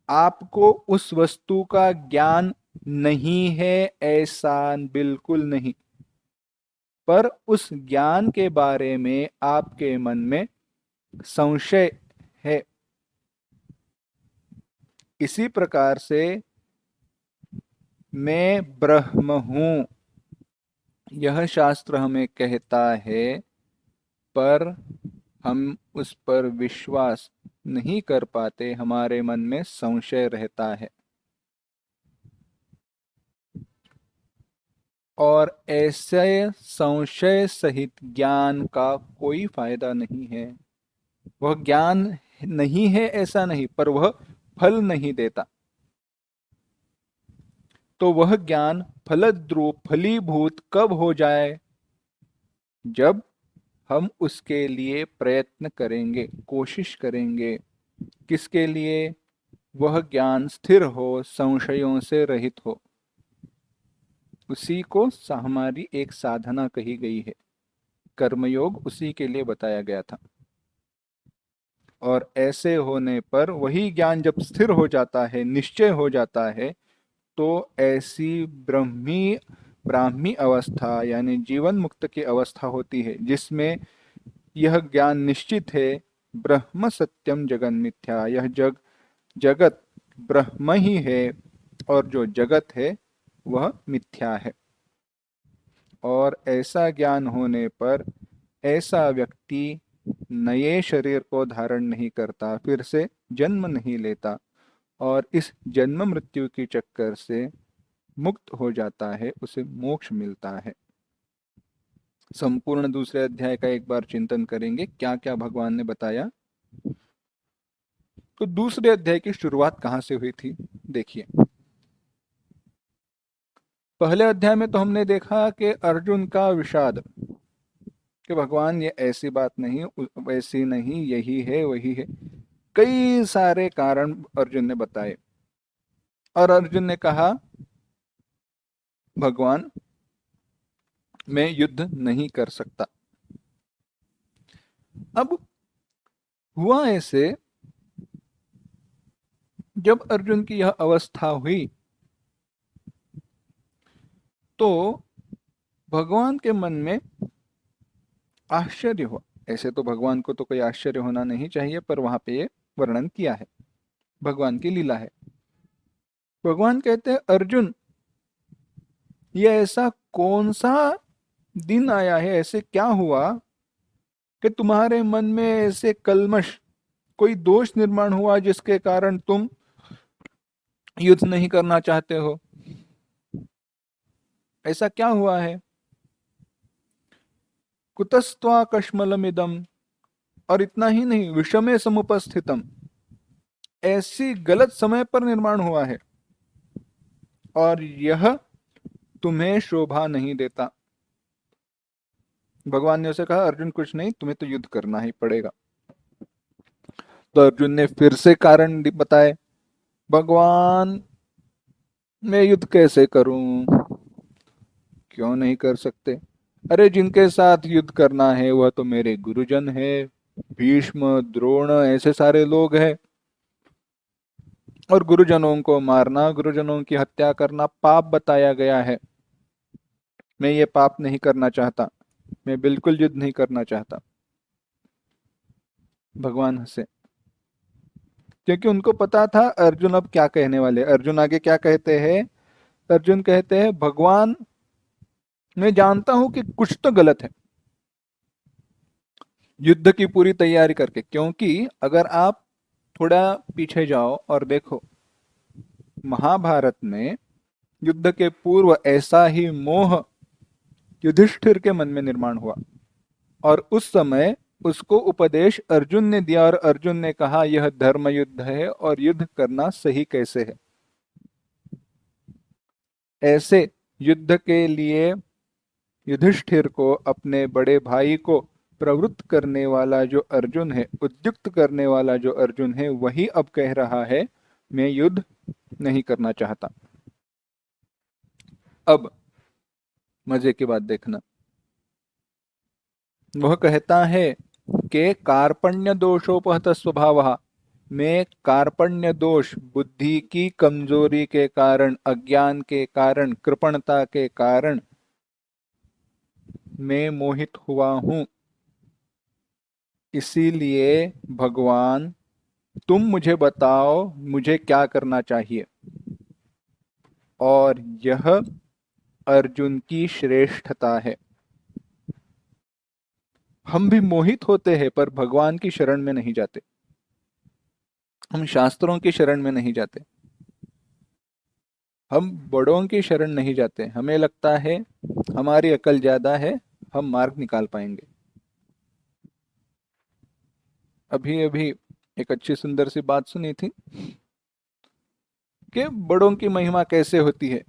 आपको उस वस्तु का ज्ञान नहीं है ऐसा बिल्कुल नहीं, पर उस ज्ञान के बारे में आपके मन में संशय है। इसी प्रकार से मैं ब्रह्म हूं, यह शास्त्र हमें कहता है, पर हम उस पर विश्वास नहीं कर पाते, हमारे मन में संशय रहता है। और ऐसे संशय सहित ज्ञान का कोई फायदा नहीं है। वह ज्ञान नहीं है ऐसा नहीं, पर वह फल नहीं देता। तो वह ज्ञान फलद्रूप फलीभूत कब हो जाए? जब हम उसके लिए प्रयत्न करेंगे, कोशिश करेंगे। किसके लिए? वह ज्ञान स्थिर हो, संशयों से रहित हो। उसी को हमारी एक साधना कही गई है। कर्मयोग उसी के लिए बताया गया था। और ऐसे होने पर वही ज्ञान जब स्थिर हो जाता है, निश्चय हो जाता है, तो ऐसी ब्राह्मी अवस्था यानी जीवन मुक्त की अवस्था होती है, जिसमें यह ज्ञान निश्चित है, ब्रह्म सत्यम जगन मिथ्या, यह जगत ब्रह्म ही है और जो जगत है वह मिथ्या है। और ऐसा ज्ञान होने पर ऐसा व्यक्ति नए शरीर को धारण नहीं करता, फिर से जन्म नहीं लेता, और इस जन्म मृत्यु की चक्कर से मुक्त हो जाता है, उसे मोक्ष मिलता है। संपूर्ण दूसरे अध्याय का एक बार चिंतन करेंगे, क्या क्या भगवान ने बताया। तो दूसरे अध्याय की शुरुआत कहां से हुई थी? देखिए, पहले अध्याय में तो हमने देखा कि अर्जुन का विषाद, कि भगवान ये ऐसी बात नहीं, वैसी नहीं, यही है वही है। कई सारे कारण अर्जुन ने बताए, और अर्जुन ने कहा भगवान मैं युद्ध नहीं कर सकता। अब हुआ ऐसे, जब अर्जुन की यह अवस्था हुई तो भगवान के मन में आश्चर्य हुआ। ऐसे तो भगवान को तो कोई आश्चर्य होना नहीं चाहिए, पर वहां पे ये वर्णन किया है, भगवान की लीला है। भगवान कहते हैं अर्जुन, ये ऐसा कौन सा दिन आया है, ऐसे क्या हुआ कि तुम्हारे मन में ऐसे कल्मश, कोई दोष निर्माण हुआ जिसके कारण तुम युद्ध नहीं करना चाहते हो? ऐसा क्या हुआ है? कुतस्त्वा कश्मलमिदम, और इतना ही नहीं, विषमे समुपस्थितम, ऐसी गलत समय पर निर्माण हुआ है, और यह तुम्हें शोभा नहीं देता। भगवान ने उसे कहा अर्जुन कुछ नहीं, तुम्हें तो युद्ध करना ही पड़ेगा। तो अर्जुन ने फिर से कारण बताए, भगवान मैं युद्ध कैसे करूं, क्यों नहीं कर सकते? अरे जिनके साथ युद्ध करना है वह तो मेरे गुरुजन है, भीष्म द्रोण ऐसे सारे लोग हैं, और गुरुजनों को मारना, गुरुजनों की हत्या करना पाप बताया गया है। मैं ये पाप नहीं करना चाहता, मैं बिल्कुल युद्ध नहीं करना चाहता। भगवान हंसे, क्योंकि उनको पता था अर्जुन अब क्या कहने वाले। अर्जुन आगे क्या कहते हैं? अर्जुन कहते हैं भगवान मैं जानता हूं कि कुछ तो गलत है युद्ध की पूरी तैयारी करके, क्योंकि अगर आप थोड़ा पीछे जाओ और देखो, महाभारत में युद्ध के पूर्व ऐसा ही मोह युधिष्ठिर के मन में निर्माण हुआ, और उस समय उसको उपदेश अर्जुन ने दिया, और अर्जुन ने कहा यह धर्म युद्ध है और युद्ध करना सही कैसे है। ऐसे युद्ध के लिए युधिष्ठिर को, अपने बड़े भाई को प्रवृत्त करने वाला जो अर्जुन है, उद्युक्त करने वाला जो अर्जुन है, वही अब कह रहा है मैं युद्ध नहीं करना चाहता। अब मजे की बात देखना, वह कहता है कि कार्पण्य दोषोपहत स्वभाव, मैं कार्पण्य दोष, बुद्धि की कमजोरी के कारण, अज्ञान के कारण, कृपणता के कारण मैं मोहित हुआ हूं। इसीलिए भगवान तुम मुझे बताओ मुझे क्या करना चाहिए। और यह अर्जुन की श्रेष्ठता है। हम भी मोहित होते हैं पर भगवान की शरण में नहीं जाते, हम शास्त्रों की शरण में नहीं जाते, हम बड़ों की शरण नहीं जाते। हमें लगता है हमारी अकल ज्यादा है, हम मार्ग निकाल पाएंगे। अभी अभी एक अच्छी सुंदर सी बात सुनी थी कि बड़ों की महिमा कैसे होती है।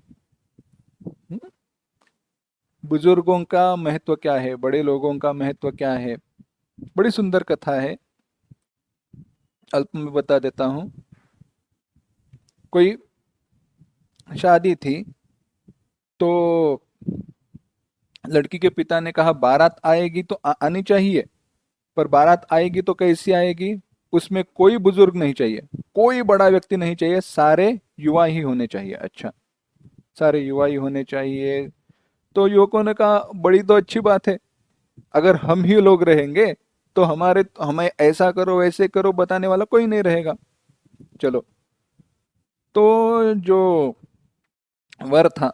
हम्म? बुजुर्गों का महत्व क्या है, बड़े लोगों का महत्व क्या है। बड़ी सुंदर कथा है, अल्प में बता देता हूँ। कोई शादी थी, तो लड़की के पिता ने कहा बारात आएगी तो आनी चाहिए, पर बारात आएगी तो कैसी आएगी, उसमें कोई बुजुर्ग नहीं चाहिए, कोई बड़ा व्यक्ति नहीं चाहिए, सारे युवा ही होने चाहिए। अच्छा, सारे युवा ही होने चाहिए। तो युवकों ने कहा बड़ी तो अच्छी बात है, अगर हम ही लोग रहेंगे तो हमें ऐसा करो वैसे करो बताने वाला कोई नहीं रहेगा। चलो, तो जो वर था,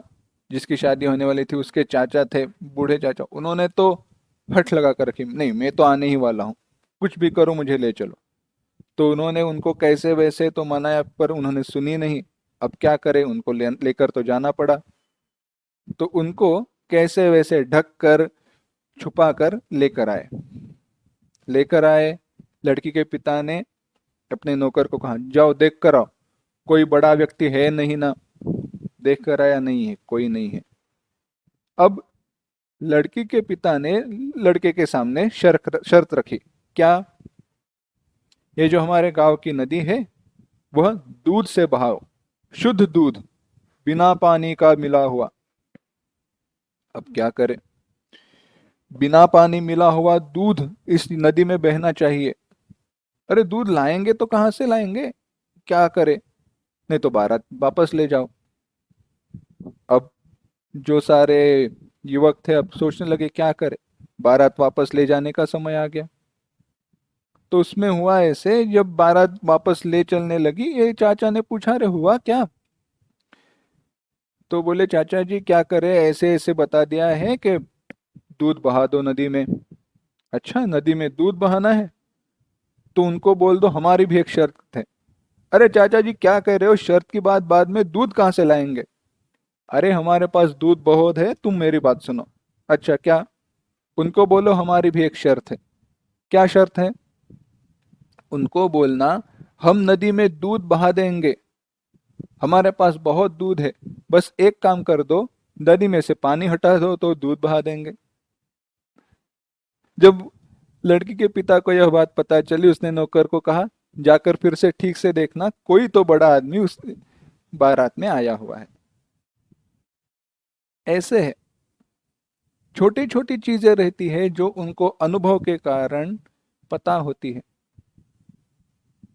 जिसकी शादी होने वाली थी, उसके चाचा थे, बूढ़े चाचा, उन्होंने तो हठ लगा कर रखी, नहीं मैं तो आने ही वाला हूँ, कुछ भी करो मुझे ले चलो। तो उन्होंने उनको कैसे वैसे तो मनाया, पर उन्होंने सुनी नहीं। अब क्या करें, उनको लेकर तो जाना पड़ा। तो उनको कैसे वैसे ढक कर छुपा कर लेकर आए। लड़की के पिता ने अपने नौकर को कहा जाओ देख कर आओ, कोई बड़ा व्यक्ति है नहीं ना। देख कर आया, नहीं है, कोई नहीं है। अब लड़की के पिता ने लड़के के सामने शर्त शर्त रखी। क्या? ये जो हमारे गांव की नदी है, वह दूध से बहाओ, शुद्ध दूध, बिना पानी का मिला हुआ। अब क्या करें, बिना पानी मिला हुआ दूध इस नदी में बहना चाहिए। अरे दूध लाएंगे तो कहाँ से लाएंगे, क्या करें, नहीं तो बारात वापस ले जाओ। अब जो सारे युवक थे अब सोचने लगे क्या करें, बारात वापस ले जाने का समय आ गया। तो उसमें हुआ ऐसे, जब बारात वापस ले चलने लगी, ये चाचा ने पूछा अरे हुआ क्या। तो बोले चाचा जी क्या करे, ऐसे ऐसे बता दिया है कि दूध बहा दो नदी में। अच्छा, नदी में दूध बहाना है, तो उनको बोल दो हमारी भी एक शर्त है। अरे चाचा जी क्या कह रहे हो, शर्त की बात बाद में, दूध कहाँ से लाएंगे। अरे हमारे पास दूध बहुत है, तुम मेरी बात सुनो। अच्छा क्या, उनको बोलो हमारी भी एक शर्त है। क्या शर्त है, उनको बोलना हम नदी में दूध बहा देंगे, हमारे पास बहुत दूध है, बस एक काम कर दो, नदी में से पानी हटा दो तो दूध बहा देंगे। जब लड़की के पिता को यह बात पता चली, उसने नौकर को कहा जाकर फिर से ठीक से देखना, कोई तो बड़ा आदमी उस बारात में आया हुआ है। ऐसे है, छोटी छोटी चीजें रहती है जो उनको अनुभव के कारण पता होती है।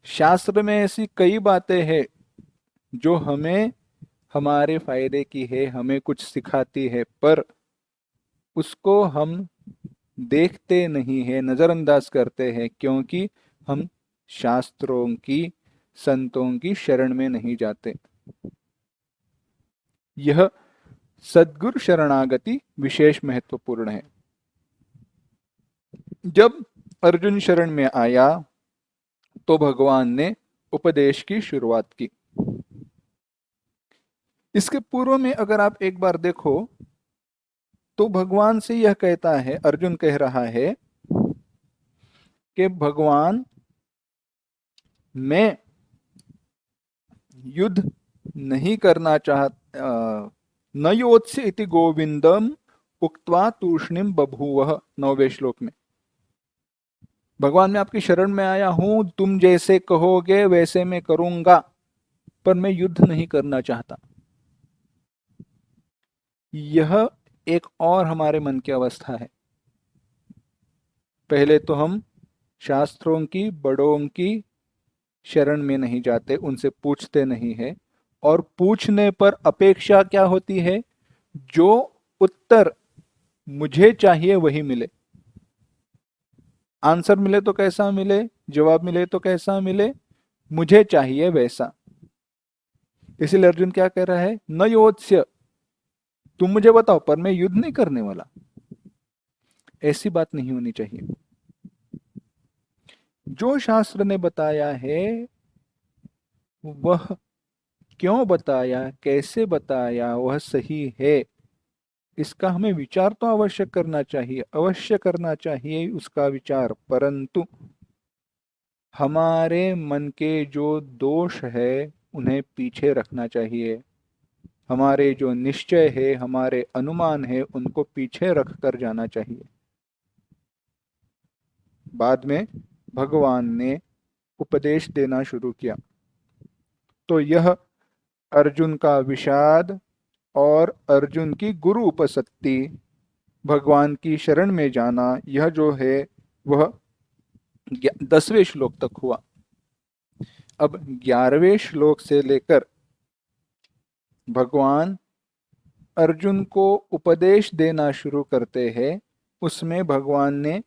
शास्त्र में ऐसी कई बातें हैं जो हमें हमारे फायदे की है, हमें कुछ सिखाती है, पर उसको हम देखते नहीं है, नजरअंदाज करते हैं, क्योंकि हम शास्त्रों की, संतों की शरण में नहीं जाते। यह सद्गुरु शरणागति विशेष महत्वपूर्ण है। जब अर्जुन शरण में आया तो भगवान ने उपदेश की शुरुआत की। इसके पूर्व में अगर आप एक बार देखो, तो भगवान से यह कहता है, अर्जुन कह रहा है कि भगवान मैं युद्ध नहीं करना न योत्स्य इति गोविंदम उक्त्वा तूष्णिम बभूवः, 9वें श्लोक में। भगवान मैं आपकी शरण में आया हूं, तुम जैसे कहोगे वैसे मैं करूंगा, पर मैं युद्ध नहीं करना चाहता। यह एक और हमारे मन की अवस्था है। पहले तो हम शास्त्रों की, बड़ों की शरण में नहीं जाते, उनसे पूछते नहीं है, और पूछने पर अपेक्षा क्या होती है, जो उत्तर मुझे चाहिए वही मिले। आंसर मिले तो कैसा मिले, जवाब मिले तो कैसा मिले, मुझे चाहिए वैसा। इसलिए अर्जुन क्या कह रहा है, न योत्स्य, तुम मुझे बताओ पर मैं युद्ध नहीं करने वाला। ऐसी बात नहीं होनी चाहिए। जो शास्त्र ने बताया है वह क्यों बताया, कैसे बताया, वह सही है, इसका हमें विचार तो अवश्य करना चाहिए, अवश्य करना चाहिए उसका विचार। परंतु हमारे मन के जो दोष है उन्हें पीछे रखना चाहिए। हमारे जो निश्चय है, हमारे अनुमान है, उनको पीछे रख कर जाना चाहिए। बाद में भगवान ने उपदेश देना शुरू किया। तो यह अर्जुन का विषाद और अर्जुन की गुरु उपसक्ति, भगवान की शरण में जाना, यह जो है वह 10वें श्लोक तक हुआ। अब 11वें श्लोक से लेकर भगवान अर्जुन को उपदेश देना शुरू करते हैं। उसमें भगवान ने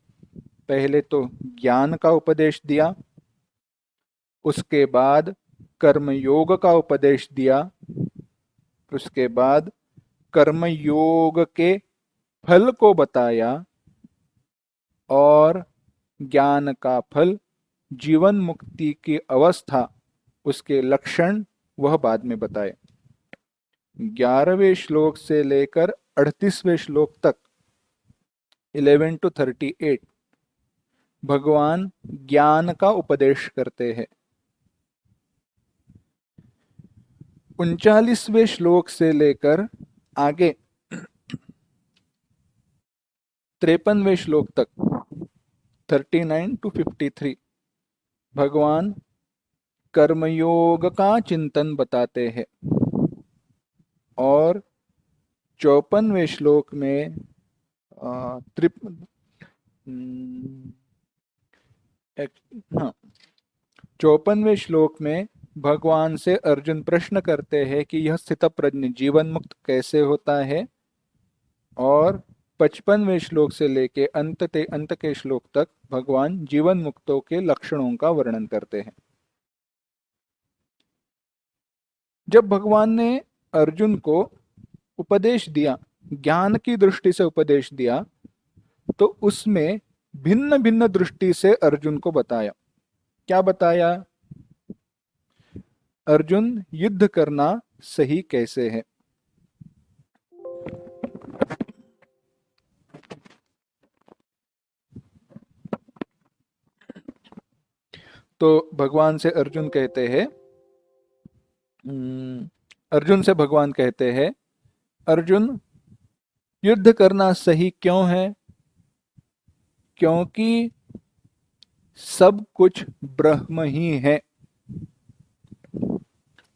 पहले तो ज्ञान का उपदेश दिया, उसके बाद कर्म योग का उपदेश दिया, उसके बाद कर्म योग के फल को बताया, और ज्ञान का फल, जीवन मुक्ति की अवस्था, उसके लक्षण वह बाद में बताए। 11वें श्लोक से लेकर 38वें श्लोक तक 11 to 38 भगवान ज्ञान का उपदेश करते हैं। 39वें श्लोक से लेकर आगे 53वें श्लोक तक 39 to 53 भगवान कर्मयोग का चिंतन बताते हैं। और 54वें श्लोक में हाँ, 54वें श्लोक में भगवान से अर्जुन प्रश्न करते हैं कि यह स्थितप्रज्ञ जीवन मुक्त कैसे होता है। और 55वें श्लोक से लेके अंत के श्लोक तक भगवान जीवन मुक्तों के लक्षणों का वर्णन करते हैं। जब भगवान ने अर्जुन को उपदेश दिया, ज्ञान की दृष्टि से उपदेश दिया, तो उसमें भिन्न भिन्न दृष्टि से अर्जुन को बताया। क्या बताया? अर्जुन, युद्ध करना सही कैसे है। तो भगवान से अर्जुन कहते हैं, अर्जुन से भगवान कहते हैं, अर्जुन, युद्ध करना सही क्यों है? क्योंकि सब कुछ ब्रह्म ही है।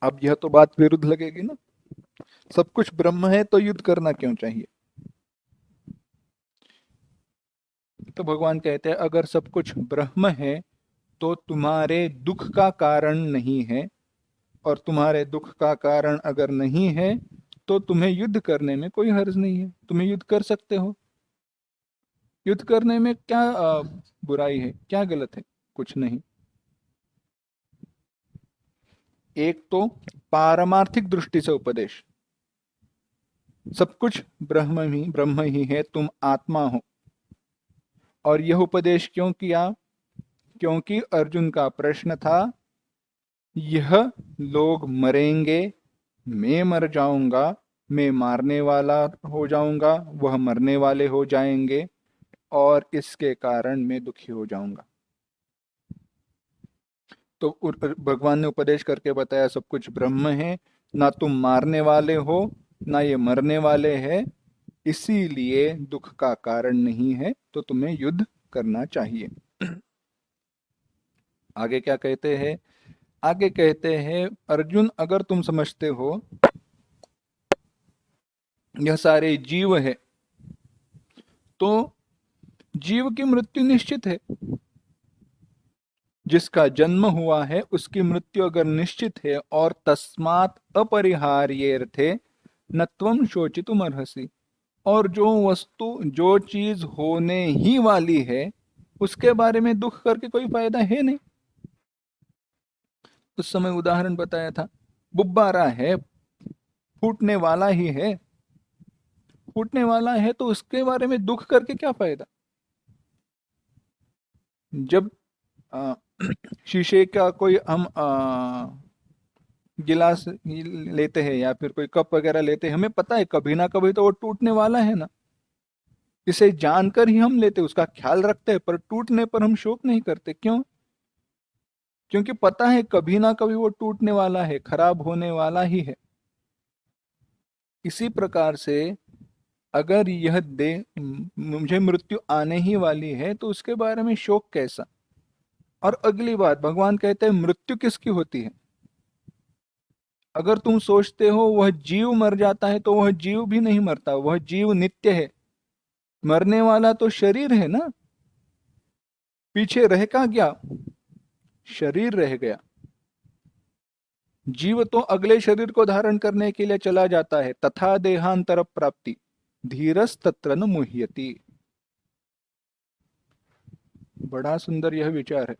अब यह तो बात विरुद्ध लगेगी ना, सब कुछ ब्रह्म है तो युद्ध करना क्यों चाहिए? तो भगवान कहते हैं, अगर सब कुछ ब्रह्म है तो तुम्हारे दुख का कारण नहीं है, और तुम्हारे दुख का कारण अगर नहीं है तो तुम्हें युद्ध करने में कोई हर्ज नहीं है, तुम्हें युद्ध कर सकते हो। युद्ध करने में क्या बुराई है, क्या गलत है? कुछ नहीं। एक तो पारमार्थिक दृष्टि से उपदेश, सब कुछ ब्रह्म ही है, तुम आत्मा हो। और यह उपदेश क्यों किया? क्योंकि अर्जुन का प्रश्न था, यह लोग मरेंगे, मैं मर जाऊंगा, मैं मारने वाला हो जाऊंगा, वह मरने वाले हो जाएंगे, और इसके कारण मैं दुखी हो जाऊंगा। तो भगवान ने उपदेश करके बताया, सब कुछ ब्रह्म है, ना तुम मारने वाले हो ना ये मरने वाले हैं, इसीलिए दुख का कारण नहीं है, तो तुम्हें युद्ध करना चाहिए। आगे क्या कहते हैं? आगे कहते हैं, अर्जुन, अगर तुम समझते हो यह सारे जीव है, तो जीव की मृत्यु निश्चित है। जिसका जन्म हुआ है उसकी मृत्यु अगर निश्चित है, और तस्मात् अपरिहार्येर्थे न त्वं शोचितुम अर्हसि, और जो वस्तु, जो चीज होने ही वाली है, उसके बारे में दुख करके कोई फायदा है नहीं। उस समय उदाहरण बताया था, बुब्बारा है, फूटने वाला ही है, फूटने वाला है तो उसके बारे में दुख करके क्या फायदा। जब आ, शीशे का कोई हम गिलास लेते हैं या फिर कोई कप वगैरह लेते हैं, हमें पता है कभी ना कभी तो वो टूटने वाला है ना। इसे जानकर ही हम लेते, उसका ख्याल रखते हैं, पर टूटने पर हम शोक नहीं करते। क्यों? क्योंकि पता है कभी ना कभी वो टूटने वाला है, खराब होने वाला ही है। इसी प्रकार से अगर यह देह मुझे मृत्यु आने ही वाली है तो उसके बारे में शोक कैसा। और अगली बात, भगवान कहते हैं मृत्यु किसकी होती है। अगर तुम सोचते हो वह जीव मर जाता है, तो वह जीव भी नहीं मरता, वह जीव नित्य है। मरने वाला तो शरीर है ना, पीछे रह का गया, शरीर रह गया। जीव तो अगले शरीर को धारण करने के लिए चला जाता है, तथा देहांतर प्राप्ति धीरस तत्र न मुह्यति। बड़ा सुंदर यह विचार है।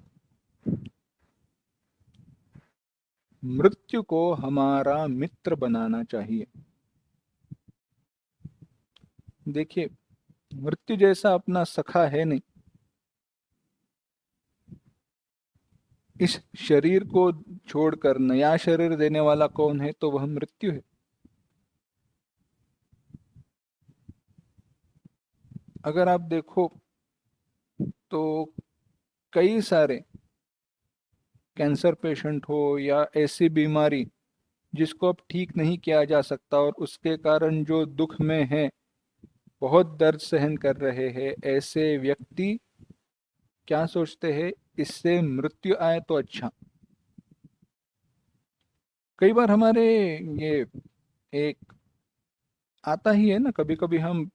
मृत्यु को हमारा मित्र बनाना चाहिए। देखिए, मृत्यु जैसा अपना सखा है नहीं। इस शरीर को छोड़कर नया शरीर देने वाला कौन है, तो वह मृत्यु है। अगर आप देखो तो कई सारे कैंसर पेशेंट हो या ऐसी बीमारी जिसको अब ठीक नहीं किया जा सकता और उसके कारण जो दुख में है, बहुत दर्द सहन कर रहे हैं, ऐसे व्यक्ति क्या सोचते हैं, इससे मृत्यु आए तो अच्छा। कई बार हमारे ये एक आता ही है ना, कभी कभी हम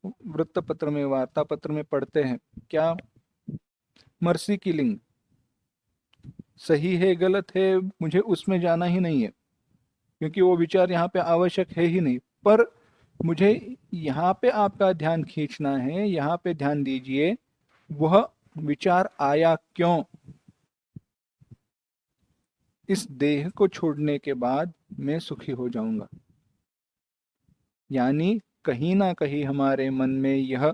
वृत्तपत्र में, वार्तापत्र में पढ़ते हैं, क्या, मर्सी किलिंग। सही है गलत है मुझे उसमें जाना ही नहीं है, क्योंकि वो विचार यहाँ पे आवश्यक है ही नहीं। पर मुझे यहाँ पे आपका ध्यान खींचना है, यहाँ पे ध्यान दीजिए, वह विचार आया क्यों। इस देह को छोड़ने के बाद मैं सुखी हो जाऊंगा। यानी कहीं ना कहीं हमारे मन में यह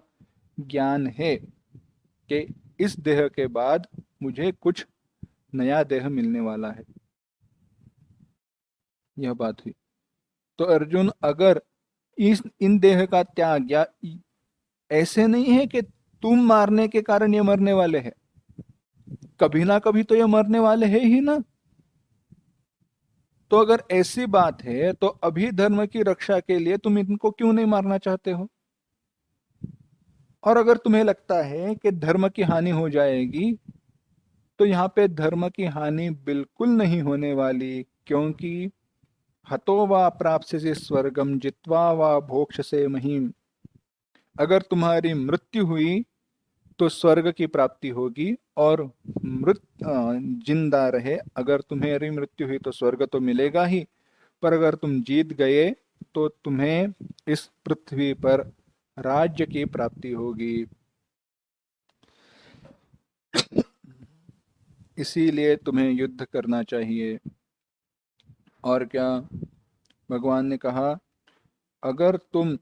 ज्ञान है कि इस देह के बाद मुझे कुछ नया देह मिलने वाला है। यह बात हुई। तो अर्जुन, अगर इस इन देह का त्याग, या ऐसे नहीं है कि तुम मारने के कारण ये मरने वाले हैं, कभी ना कभी तो ये मरने वाले हैं ही ना। तो अगर ऐसी बात है तो अभी धर्म की रक्षा के लिए तुम इनको क्यों नहीं मारना चाहते हो। और अगर तुम्हें लगता है कि धर्म की हानि हो जाएगी, तो यहाँ पे धर्म की हानि बिल्कुल नहीं होने वाली, क्योंकि हतो वा प्राप्स्यसि स्वर्गम जित्वा वा भोक्ष्यसे महीम। अगर तुम्हारी मृत्यु हुई तो स्वर्ग की प्राप्ति होगी, और जिंदा रहे, अगर तुम्हारी मृत्यु हुई तो स्वर्ग तो मिलेगा ही, पर अगर तुम जीत गए तो तुम्हें इस पृथ्वी पर राज्य की प्राप्ति होगी। इसीलिए तुम्हें युद्ध करना चाहिए। और क्या, भगवान ने कहा, अगर तुम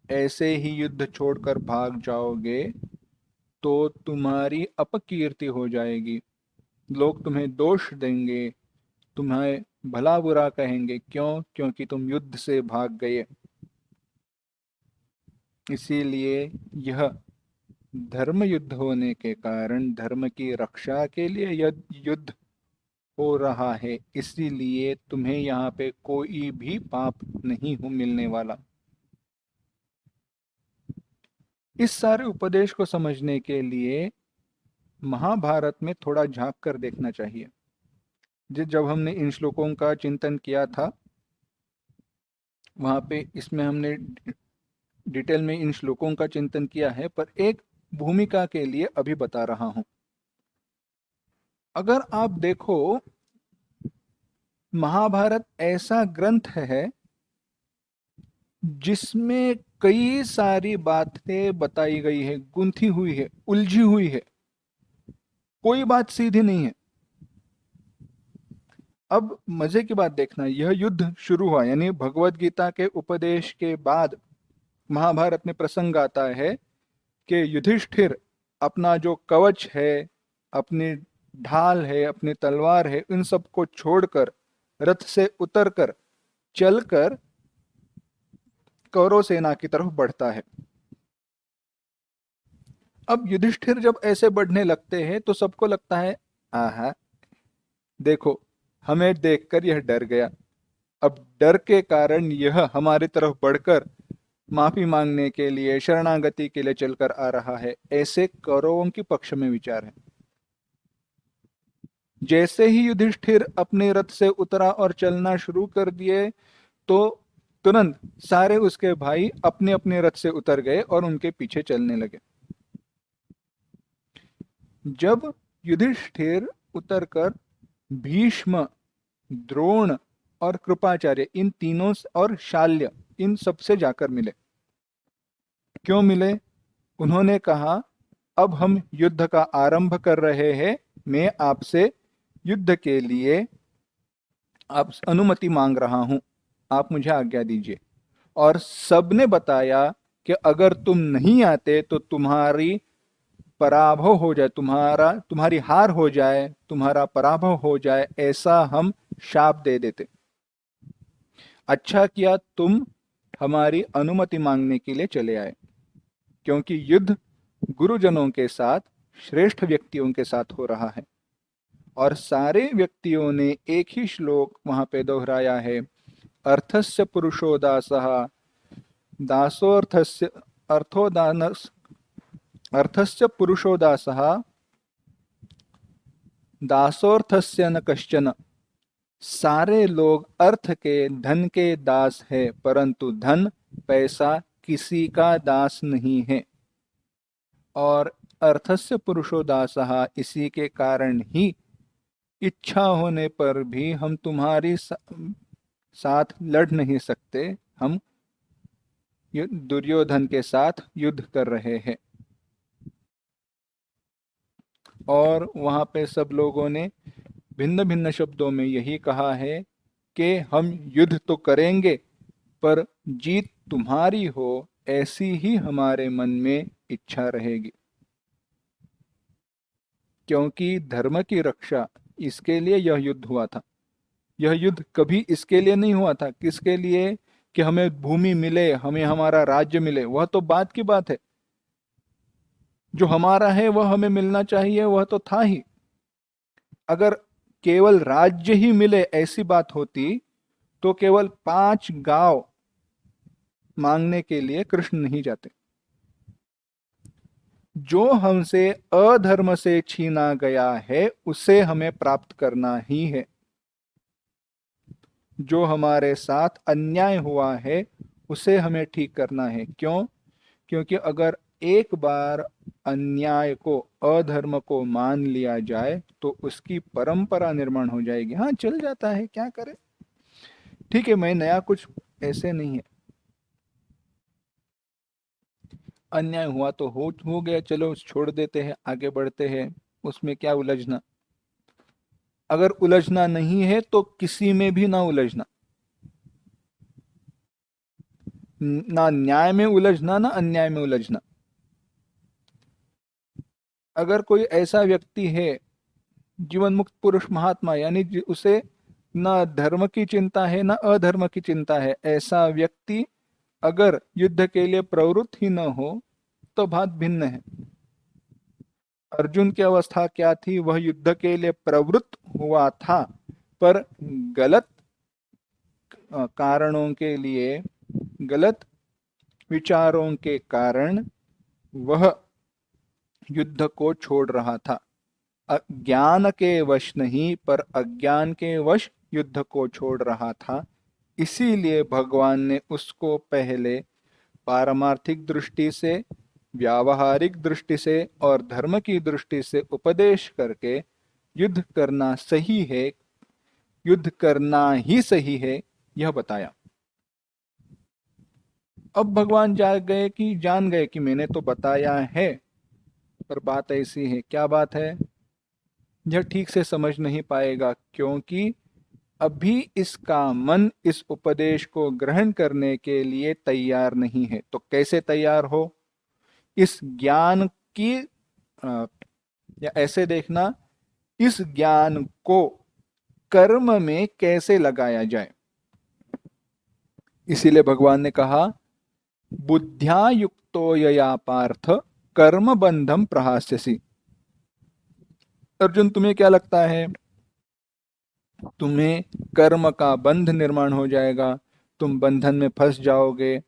ऐसे ही युद्ध छोड़कर भाग जाओगे तो तुम्हारी अपकीर्ति हो जाएगी, लोग तुम्हें दोष देंगे, तुम्हें भला बुरा कहेंगे। क्यों? क्योंकि तुम युद्ध से भाग गए। इसीलिए यह धर्म युद्ध होने के कारण, धर्म की रक्षा के लिए यह युद्ध हो रहा है। इसीलिए तुम्हें यहाँ पे कोई भी पाप नहीं हो मिलने वाला। इस सारे उपदेश को समझने के लिए महाभारत में थोड़ा झांक कर देखना चाहिए। जब हमने इन श्लोकों का चिंतन किया था, वहां पे इसमें हमने डिटेल में इन श्लोकों का चिंतन किया है, पर एक भूमिका के लिए अभी बता रहा हूं। अगर आप देखो, महाभारत ऐसा ग्रंथ है जिसमें कई सारी बातें बताई गई है, गुंथी हुई है, उलझी हुई है, कोई बात सीधी नहीं है। अब मजे की बात देखना, यह युद्ध शुरू हुआ यानी भगवत गीता के उपदेश के बाद महाभारत में प्रसंग आता है कि युधिष्ठिर अपना जो कवच है, अपनी ढाल है, अपनी तलवार है, इन सबको छोड़कर रथ से उतरकर चलकर कौरव सेना की तरफ बढ़ता है। अब युधिष्ठिर जब ऐसे बढ़ने लगते हैं तो सबको लगता है, आहा, देखो, हमें देखकर यह डर गया। अब डर के कारण यह हमारी तरफ बढ़कर माफी मांगने के लिए, शरणागति के लिए चलकर आ रहा है। ऐसे कौरवों के पक्ष में विचार है। जैसे ही युधिष्ठिर अपने रथ से उतरा और चलना शुरू कर दिए तो तुरंत सारे उसके भाई अपने अपने रथ से उतर गए और उनके पीछे चलने लगे। जब युधिष्ठिर उतरकर भीष्म, द्रोण और कृपाचार्य, इन तीनों और शाल्य, इन सबसे जाकर मिले। क्यों मिले? उन्होंने कहा, अब हम युद्ध का आरंभ कर रहे हैं, मैं आपसे युद्ध के लिए आप अनुमति मांग रहा हूं, आप मुझे आज्ञा दीजिए। और सबने बताया कि अगर तुम नहीं आते तो तुम्हारी पराभव हो जाए, तुम्हारी हार हो जाए, तुम्हारा पराभव हो जाए, ऐसा हम शाप दे देते। अच्छा किया तुम हमारी अनुमति मांगने के लिए चले आए, क्योंकि युद्ध गुरुजनों के साथ, श्रेष्ठ व्यक्तियों के साथ हो रहा है। और सारे व्यक्तियों ने एक ही श्लोक वहां पे दोहराया है, अर्थस्य पुरुषो दासः, दासोर्थस्य अर्थो दानस, अर्थस्य पुरुषो दासः, दासोर्थस्य न कश्चन। सारे लोग अर्थ के, धन के दास है, परंतु धन, पैसा किसी का दास नहीं है। और अर्थस्य पुरुषो दासः, इसी के कारण ही इच्छा होने पर भी हम तुम्हारी साथ लड़ नहीं सकते, हम दुर्योधन के साथ युद्ध कर रहे हैं। और वहां पे सब लोगों ने भिन्न भिन्न शब्दों में यही कहा है कि हम युद्ध तो करेंगे, पर जीत तुम्हारी हो, ऐसी ही हमारे मन में इच्छा रहेगी। क्योंकि धर्म की रक्षा, इसके लिए यह युद्ध हुआ था। यह युद्ध कभी इसके लिए नहीं हुआ था, किसके लिए? कि हमें भूमि मिले, हमें हमारा राज्य मिले, वह तो बात की बात है। जो हमारा है वह हमें मिलना चाहिए, वह तो था ही। अगर केवल राज्य ही मिले ऐसी बात होती तो केवल 5 गांव मांगने के लिए कृष्ण नहीं जाते। जो हमसे अधर्म से छीना गया है उसे हमें प्राप्त करना ही है। जो हमारे साथ अन्याय हुआ है उसे हमें ठीक करना है। क्यों? क्योंकि अगर एक बार अन्याय को, अधर्म को मान लिया जाए तो उसकी परंपरा निर्माण हो जाएगी। हाँ, चल जाता है, क्या करे, ठीक है, मैं नया कुछ ऐसे नहीं है। अन्याय हुआ तो हो गया, चलो छोड़ देते हैं, आगे बढ़ते हैं, उसमें क्या उलझना। अगर उलझना नहीं है तो किसी में भी ना उलझना, ना न्याय में उलझना, ना अन्याय में उलझना। अगर कोई ऐसा व्यक्ति है, जीवन मुक्त पुरुष महात्मा, यानी उसे ना धर्म की चिंता है ना अधर्म की चिंता है, ऐसा व्यक्ति अगर युद्ध के लिए प्रवृत्त ही न हो तो बात भिन्न है। अर्जुन की अवस्था क्या थी? वह युद्ध के लिए प्रवृत्त हुआ था, पर गलत कारणों के लिए, गलत विचारों के कारण वह युद्ध को छोड़ रहा था। अज्ञान के वश नहीं, पर अज्ञान के वश युद्ध को छोड़ रहा था। इसीलिए भगवान ने उसको पहले पारमार्थिक दृष्टि से, व्यावहारिक दृष्टि से और धर्म की दृष्टि से उपदेश करके युद्ध करना सही है, युद्ध करना ही सही है, यह बताया। अब भगवान जान गए कि मैंने तो बताया है, पर बात ऐसी है। क्या बात है? यह ठीक से समझ नहीं पाएगा, क्योंकि अभी इसका मन इस उपदेश को ग्रहण करने के लिए तैयार नहीं है। तो कैसे तैयार हो? इस ज्ञान की या ऐसे देखना, इस ज्ञान को कर्म में कैसे लगाया जाए। इसीलिए भगवान ने कहा, बुद्ध्या युक्तो यया पार्थ कर्म बंधम प्रहास्यसि। अर्जुन, तुम्हें क्या लगता है? तुम्हें कर्म का बंध निर्माण हो जाएगा, तुम बंधन में फंस जाओगे।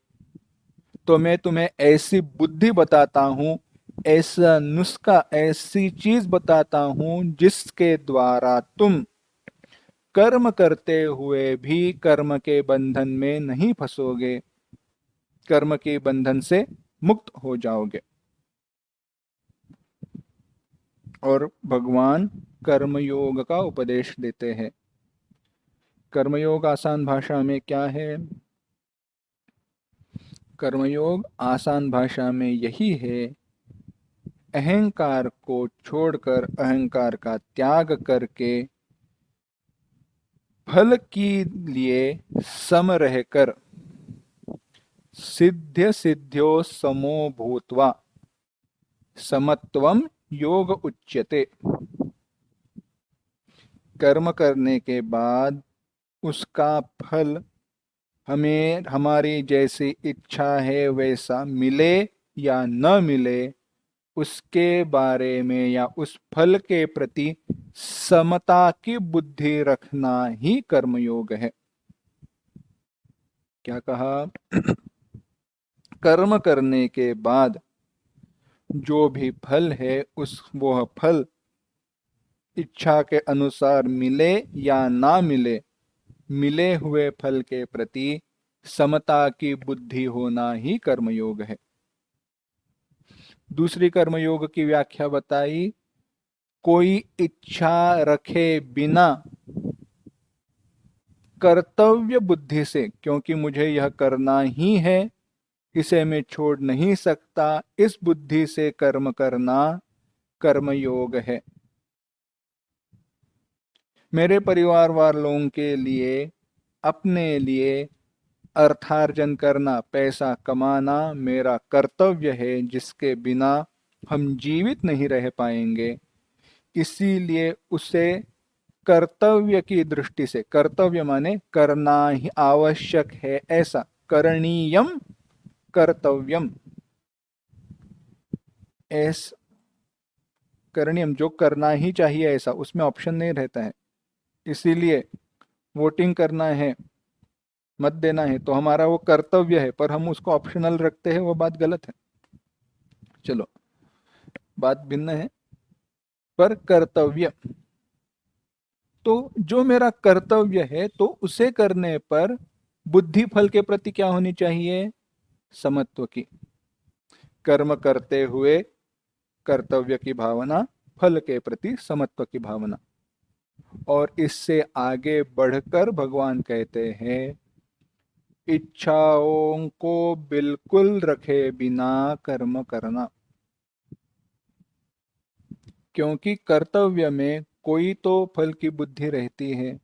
तो मैं तुम्हें ऐसी बुद्धि बताता हूं, ऐसा नुस्खा, ऐसी चीज बताता हूं जिसके द्वारा तुम कर्म करते हुए भी कर्म के बंधन में नहीं फंसोगे, कर्म के बंधन से मुक्त हो जाओगे। और भगवान कर्मयोग का उपदेश देते हैं। कर्मयोग आसान भाषा में क्या है? कर्मयोग आसान भाषा में यही है, अहंकार को छोड़कर, अहंकार का त्याग करके फल के लिए सम रहकर, सिद्ध्य सिद्ध्यो समो भूत्वा समत्वम योग उच्यते। कर्म करने के बाद उसका फल हमें हमारी जैसी इच्छा है वैसा मिले या न मिले, उसके बारे में या उस फल के प्रति समता की बुद्धि रखना ही कर्मयोग है। क्या कहा? कर्म करने के बाद जो भी फल है, उस वह फल इच्छा के अनुसार मिले या ना मिले, मिले हुए फल के प्रति समता की बुद्धि होना ही कर्मयोग है। दूसरी कर्मयोग की व्याख्या बताई, कोई इच्छा रखे बिना कर्तव्य बुद्धि से, क्योंकि मुझे यह करना ही है, इसे मैं छोड़ नहीं सकता, इस बुद्धि से कर्म करना कर्मयोग है। मेरे परिवार वालों के लिए, अपने लिए अर्थार्जन करना, पैसा कमाना मेरा कर्तव्य है, जिसके बिना हम जीवित नहीं रह पाएंगे। इसीलिए उसे कर्तव्य की दृष्टि से, कर्तव्य माने करना ही आवश्यक है ऐसा, करणीयम कर्तव्यम, ऐस करणीयम जो करना ही चाहिए ऐसा, उसमें ऑप्शन नहीं रहता है। इसीलिए वोटिंग करना है, मत देना है, तो हमारा वो कर्तव्य है, पर हम उसको ऑप्शनल रखते हैं, वो बात गलत है। चलो, बात भिन्न है, पर कर्तव्य, तो जो मेरा कर्तव्य है, तो उसे करने पर बुद्धि फल के प्रति क्या होनी चाहिए? समत्व की। कर्म करते हुए कर्तव्य की भावना, फल के प्रति समत्व की भावना। और इससे आगे बढ़कर भगवान कहते हैं, इच्छाओं को बिल्कुल रखे बिना कर्म करना, क्योंकि कर्तव्य में कोई तो फल की बुद्धि रहती है,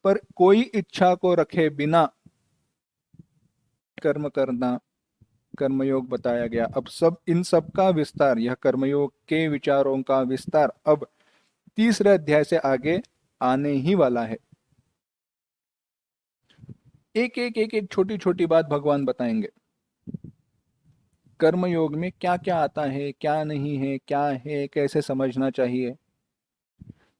पर कोई इच्छा को रखे बिना कर्म करना कर्मयोग बताया गया। अब सब इन सब का विस्तार, यह कर्मयोग के विचारों का विस्तार अब तीसरे अध्याय से आगे आने ही वाला है। एक एक एक एक छोटी छोटी बात भगवान बताएंगे। कर्मयोग में क्या क्या आता है, क्या नहीं है, क्या है, कैसे समझना चाहिए।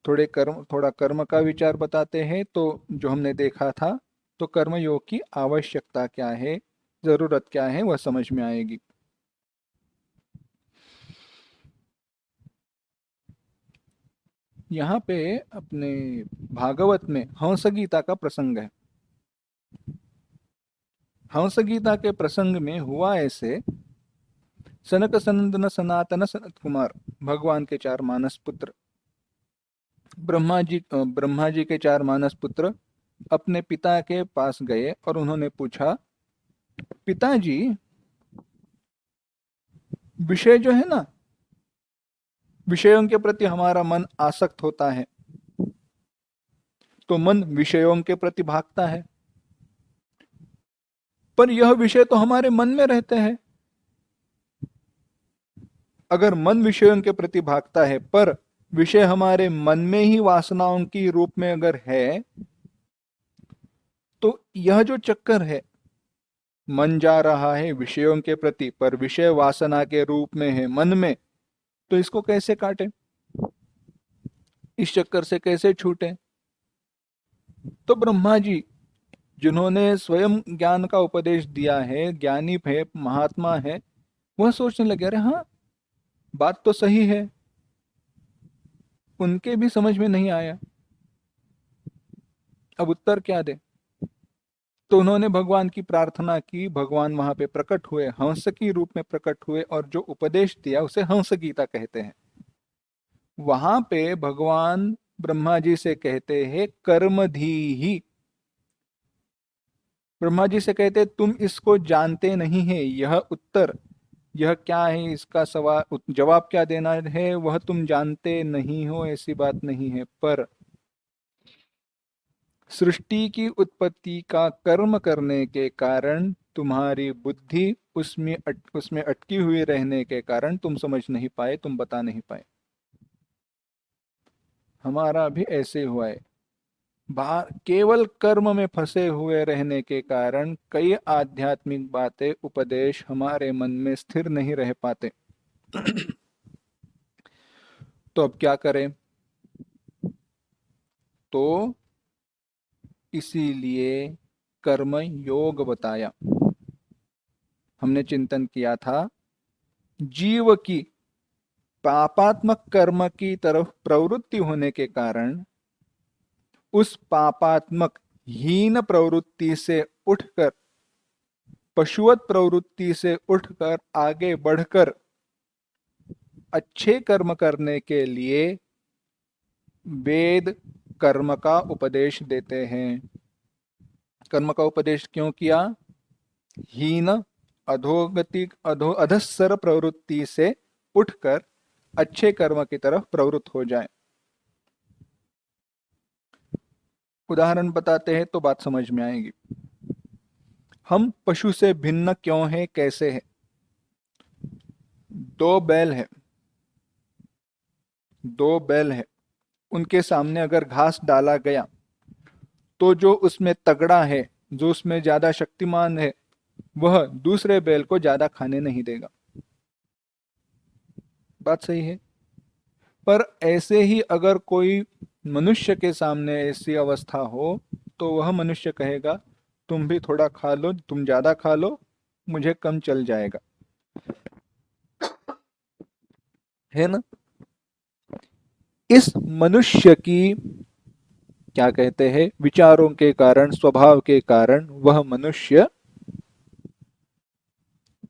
थोड़ा कर्म का विचार बताते हैं, तो जो हमने देखा था, तो कर्मयोग की आवश्यकता क्या है, जरूरत क्या है, वह समझ में आएगी। यहाँ पे अपने भागवत में हंस गीता का प्रसंग है। हंस गीता के प्रसंग में हुआ ऐसे, सनक सनंदन सनातन सनत कुमार, भगवान के चार मानस पुत्र, ब्रह्मा जी के चार मानस पुत्र अपने पिता के पास गए और उन्होंने पूछा, पिताजी, विषय जो है ना, विषयों के प्रति हमारा मन आसक्त होता है तो मन विषयों के प्रति भागता है, पर यह विषय तो हमारे मन में रहते हैं। अगर मन विषयों के प्रति भागता है पर विषय हमारे मन में ही वासनाओं की रूप में अगर है, तो यह जो चक्कर है, मन जा रहा है विषयों के प्रति पर विषय वासना के रूप में है मन में, तो इसको कैसे काटें, इस चक्कर से कैसे छूटें? तो ब्रह्मा जी जिन्होंने स्वयं ज्ञान का उपदेश दिया है, ज्ञानी है, महात्मा है, वह सोचने लगे अरे हाँ, बात तो सही है, उनके भी समझ में नहीं आया, अब उत्तर क्या दे? तो उन्होंने भगवान की प्रार्थना की, भगवान वहां पे प्रकट हुए, हंस की रूप में प्रकट हुए और जो उपदेश दिया उसे हंस गीता कहते हैं। वहां पे भगवान ब्रह्मा जी से कहते हैं कर्मधी ही, ब्रह्मा जी से कहते तुम इसको जानते नहीं है, यह उत्तर, यह क्या है, इसका सवाल जवाब क्या देना है, वह तुम जानते नहीं हो, ऐसी बात नहीं है। पर सृष्टि की उत्पत्ति का कर्म करने के कारण तुम्हारी बुद्धि उसमें अटकी हुई रहने के कारण तुम समझ नहीं पाए, तुम बता नहीं पाए। हमारा भी ऐसे हुआ है, बाहर केवल कर्म में फंसे हुए रहने के कारण कई आध्यात्मिक बातें, उपदेश हमारे मन में स्थिर नहीं रह पाते। तो अब क्या करें? तो इसीलिए कर्म योग बताया। हमने चिंतन किया था जीव की पापात्मक कर्म की तरफ प्रवृत्ति होने के कारण उस पापात्मक हीन प्रवृत्ति से उठकर, पशुवत प्रवृत्ति से उठकर आगे बढ़कर अच्छे कर्म करने के लिए वेद कर्म का उपदेश देते हैं। कर्म का उपदेश क्यों किया? हीन अधोगति अधस्तर प्रवृत्ति से उठकर अच्छे कर्म की तरफ प्रवृत्त हो जाए। उदाहरण बताते हैं तो बात समझ में आएगी। हम पशु से भिन्न क्यों हैं, कैसे हैं? दो बैल है, दो बैल है, उनके सामने अगर घास डाला गया तो जो उसमें तगड़ा है, जो उसमें ज्यादा शक्तिमान है, वह दूसरे बैल को ज्यादा खाने नहीं देगा। बात सही है। पर ऐसे ही अगर कोई मनुष्य के सामने ऐसी अवस्था हो तो वह मनुष्य कहेगा तुम भी थोड़ा खा लो, तुम ज्यादा खा लो, मुझे कम चल जाएगा, है ना? इस मनुष्य की क्या कहते हैं, विचारों के कारण, स्वभाव के कारण वह मनुष्य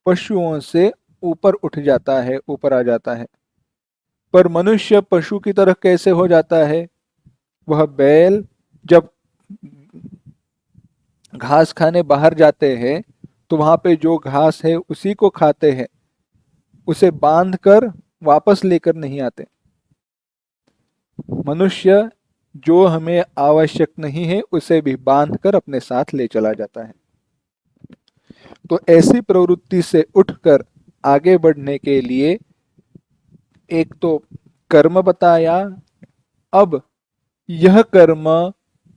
पशुओं से ऊपर उठ जाता है, ऊपर आ जाता है। पर मनुष्य पशु की तरह कैसे हो जाता है? वह बैल जब घास खाने बाहर जाते हैं तो वहां पे जो घास है उसी को खाते हैं, उसे बांध कर वापस लेकर नहीं आते। मनुष्य जो हमें आवश्यक नहीं है उसे भी बांध कर अपने साथ ले चला जाता है। तो ऐसी प्रवृत्ति से उठकर आगे बढ़ने के लिए एक तो कर्म बताया, अब यह कर्म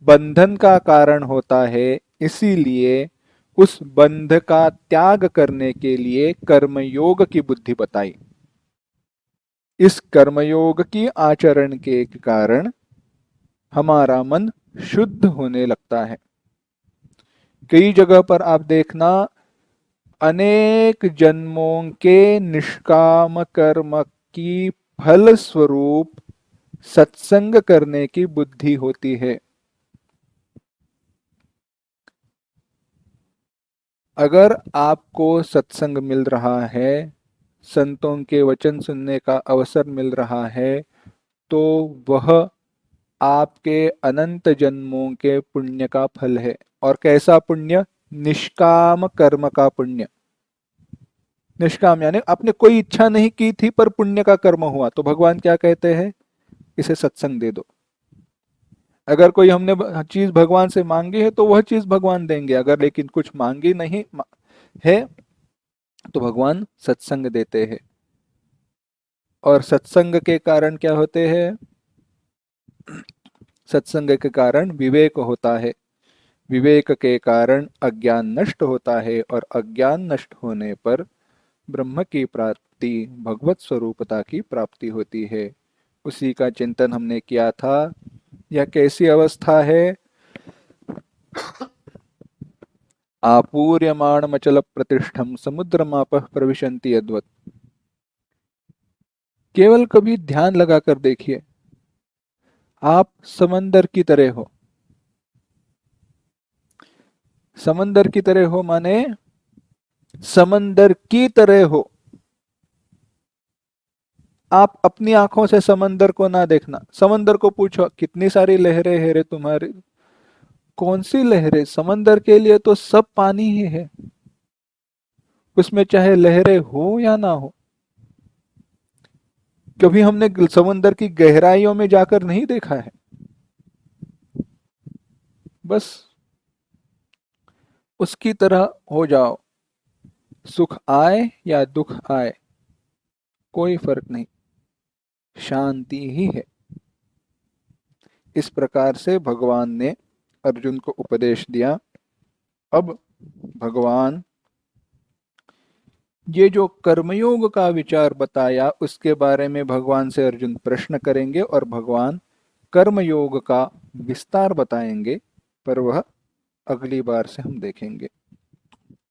बंधन का कारण होता है, इसीलिए उस बंध का त्याग करने के लिए कर्मयोग की बुद्धि बताई। इस कर्मयोग की आचरण के कारण हमारा मन शुद्ध होने लगता है। कई जगह पर आप देखना, अनेक जन्मों के निष्काम कर्म की फल स्वरूप सत्संग करने की बुद्धि होती है। अगर आपको सत्संग मिल रहा है, संतों के वचन सुनने का अवसर मिल रहा है, तो वह आपके अनंत जन्मों के पुण्य का फल है। और कैसा पुण्य? निष्काम कर्म का पुण्य। निष्काम यानी आपने कोई इच्छा नहीं की थी पर पुण्य का कर्म हुआ, तो भगवान क्या कहते हैं, इसे सत्संग दे दो। अगर कोई हमने चीज भगवान से मांगी है तो वह चीज भगवान देंगे, अगर लेकिन कुछ मांगी नहीं है तो भगवान सत्संग देते हैं। और सत्संग के कारण क्या होते हैं, सत्संग के कारण विवेक होता है, विवेक के कारण अज्ञान नष्ट होता है, और अज्ञान नष्ट होने पर ब्रह्म की प्राप्ति, भगवत स्वरूपता की प्राप्ति होती है। उसी का चिंतन हमने किया था। यह कैसी अवस्था है, आपूर्यमाणमचल प्रतिष्ठम समुद्रमापः प्रविशन्ति यद्वत्। केवल कभी ध्यान लगाकर देखिए, आप समंदर की तरह हो। समंदर की तरह हो माने समंदर की तरह हो। आप अपनी आंखों से समंदर को ना देखना, समंदर को पूछो कितनी सारी लहरें हैं रे तुम्हारी, कौन सी लहरें, समंदर के लिए तो सब पानी ही है, उसमें चाहे लहरें हो या ना हो। कभी हमने समंदर की गहराइयों में जाकर नहीं देखा है। बस उसकी तरह हो जाओ, सुख आए या दुख आए कोई फर्क नहीं, शांति ही है। इस प्रकार से भगवान ने अर्जुन को उपदेश दिया। अब भगवान ये जो कर्मयोग का विचार बताया उसके बारे में भगवान से अर्जुन प्रश्न करेंगे, और भगवान कर्मयोग का विस्तार बताएंगे, पर वह अगली बार से हम देखेंगे।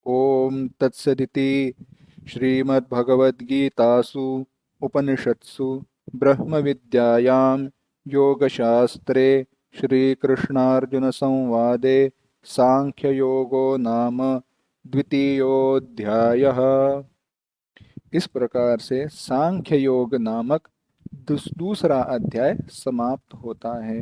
ओम तत्सदिति श्रीमद्भगवद्गीतासु उपनिषत्सु ब्रह्म विद्यायां योगशास्त्रे श्रीकृष्णार्जुन संवादे सांख्ययोगो नाम द्वितीयोऽध्यायः। इस प्रकार से सांख्य योग नामक दूसरा अध्याय समाप्त होता है।